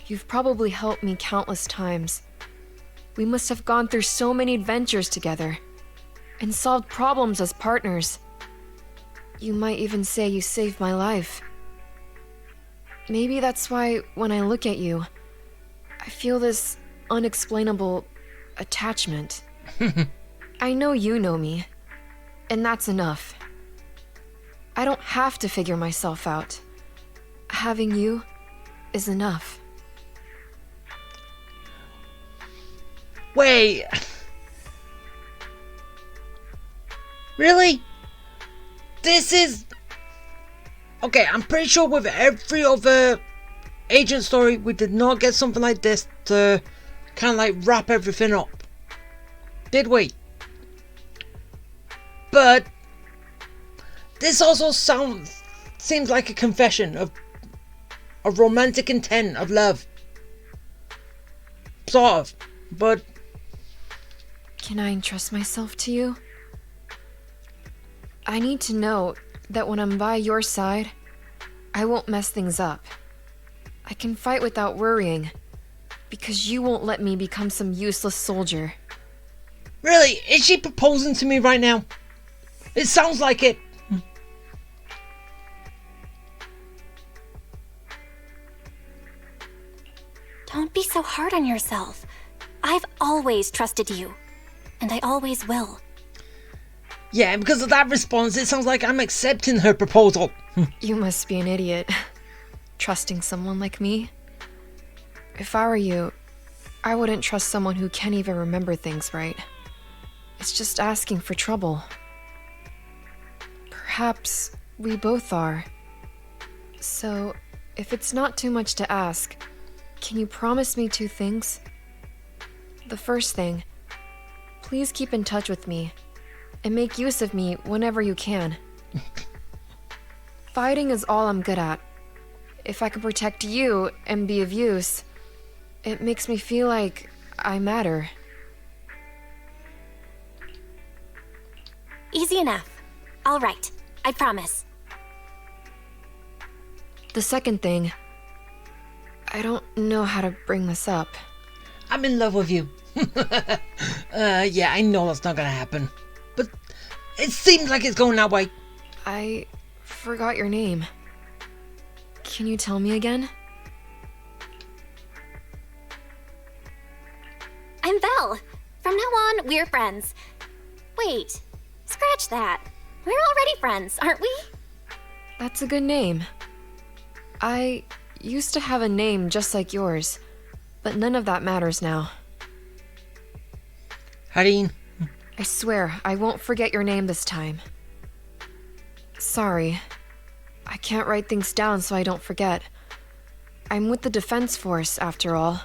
You've probably helped me countless times. We must have gone through so many adventures together and solved problems as partners. You might even say you saved my life. Maybe that's why when I look at you, I feel this unexplainable attachment. I know you know me, and that's enough. I don't have to figure myself out. Having you is enough. Wait. Really? This is... Okay, I'm pretty sure with every other agent story, we did not get something like this to kind of like wrap everything up. Did we? But this also seems like a confession of a romantic intent of love. Sort of. But Can I entrust myself to you? I need to know that when I'm by your side, I won't mess things up. I can fight without worrying, because you won't let me become some useless soldier. really, is she proposing to me right now? It sounds like it. Don't be so hard on yourself. I've always trusted you, and I always will. Yeah, and because of that response, it sounds like I'm accepting her proposal. You must be an idiot, trusting someone like me. If I were you, I wouldn't trust someone who can't even remember things right. It's just asking for trouble. Perhaps we both are. So, if it's not too much to ask, can you promise me 2 things? The first thing, please keep in touch with me and make use of me whenever you can. Fighting is all I'm good at. If I could protect you and be of use, it makes me feel like I matter. Easy enough. All right, I promise. The second thing, I don't know how to bring this up. I'm in love with you. Yeah, I know that's not gonna happen. But it seems like it's going that way. I forgot your name. Can you tell me again? I'm Vel. From now on, we're friends. Wait, scratch that. We're already friends, aren't we? That's a good name. I used to have a name just like yours, but none of that matters now. Harine. I swear, I won't forget your name this time. Sorry. I can't write things down so I don't forget. I'm with the Defense Force, after all.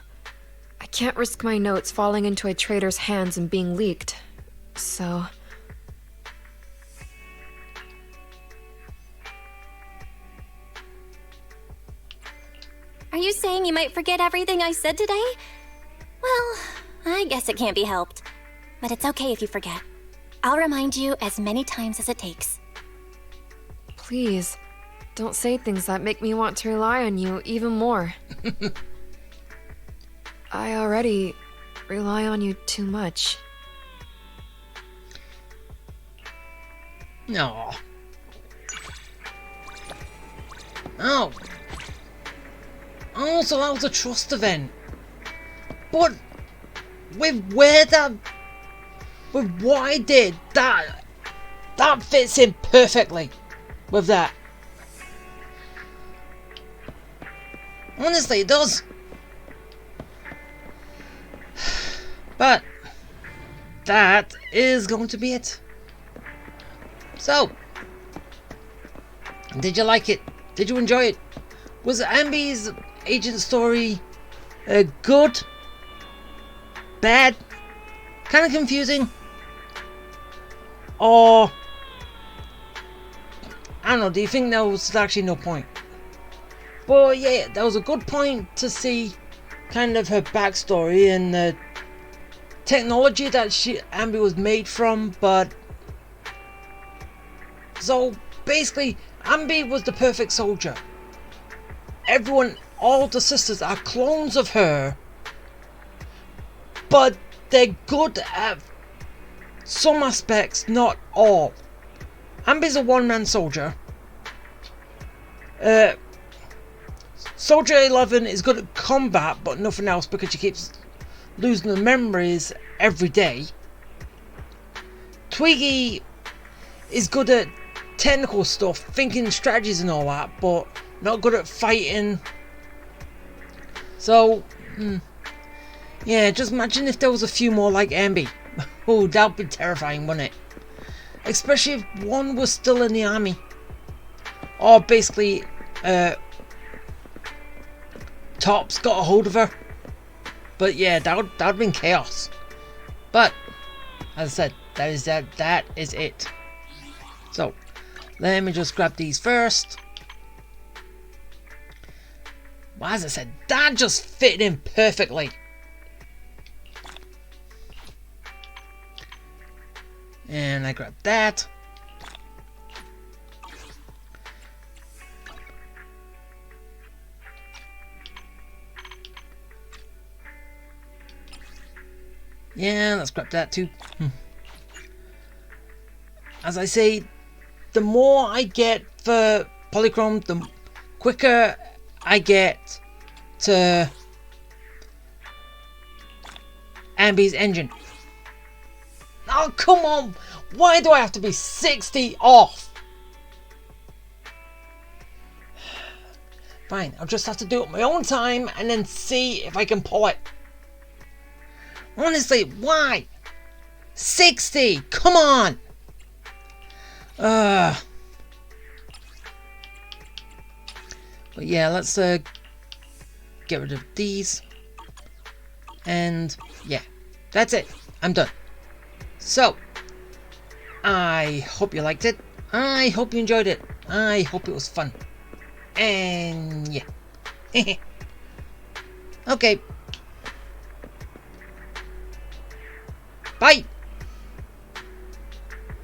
I can't risk my notes falling into a traitor's hands and being leaked. So... Are you saying you might forget everything I said today? Well, I guess it can't be helped. But it's okay if you forget. I'll remind you as many times as it takes. Please, don't say things that make me want to rely on you even more. I already rely on you too much. No. Oh. Oh, so that was a trust event. But with what I did, that fits in perfectly with that. Honestly, it does. But that is going to be it. So, did you like it? Did you enjoy it? Was Anby's agent story good? Bad? Kind of confusing? Or, I don't know, do you think there was actually no point? But yeah, that was a good point to see kind of her backstory and the technology that Anby was made from, but... So, basically, Anby was the perfect soldier. Everyone, all the sisters are clones of her, but they're good at some aspects, not all. Anby's a one-man soldier. Soldier 11 is good at combat, but nothing else because she keeps losing the memories every day. Twiggy is good at technical stuff, thinking strategies and all that, but not good at fighting. So, yeah, just imagine if there was a few more like Anby. Oh, that would be terrifying, wouldn't it? Especially if one was still in the army. Or basically, Top's got a hold of her. But yeah, that would have been chaos. But, as I said, that is it. So, let me just grab these first. Well, as I said, that just fit in perfectly. And I grab that. Yeah, let's grab that too. As I say, the more I get for Polychrome, the quicker I get to Anby's engine. Oh, come on! Why do I have to be 60 off? Fine, I'll just have to do it my own time and then see if I can pull it. Honestly, why? 60! Come on! But yeah, let's get rid of these. And yeah, that's it. I'm done. So, I hope you liked it. I hope you enjoyed it. I hope it was fun. And yeah. Okay. Bye.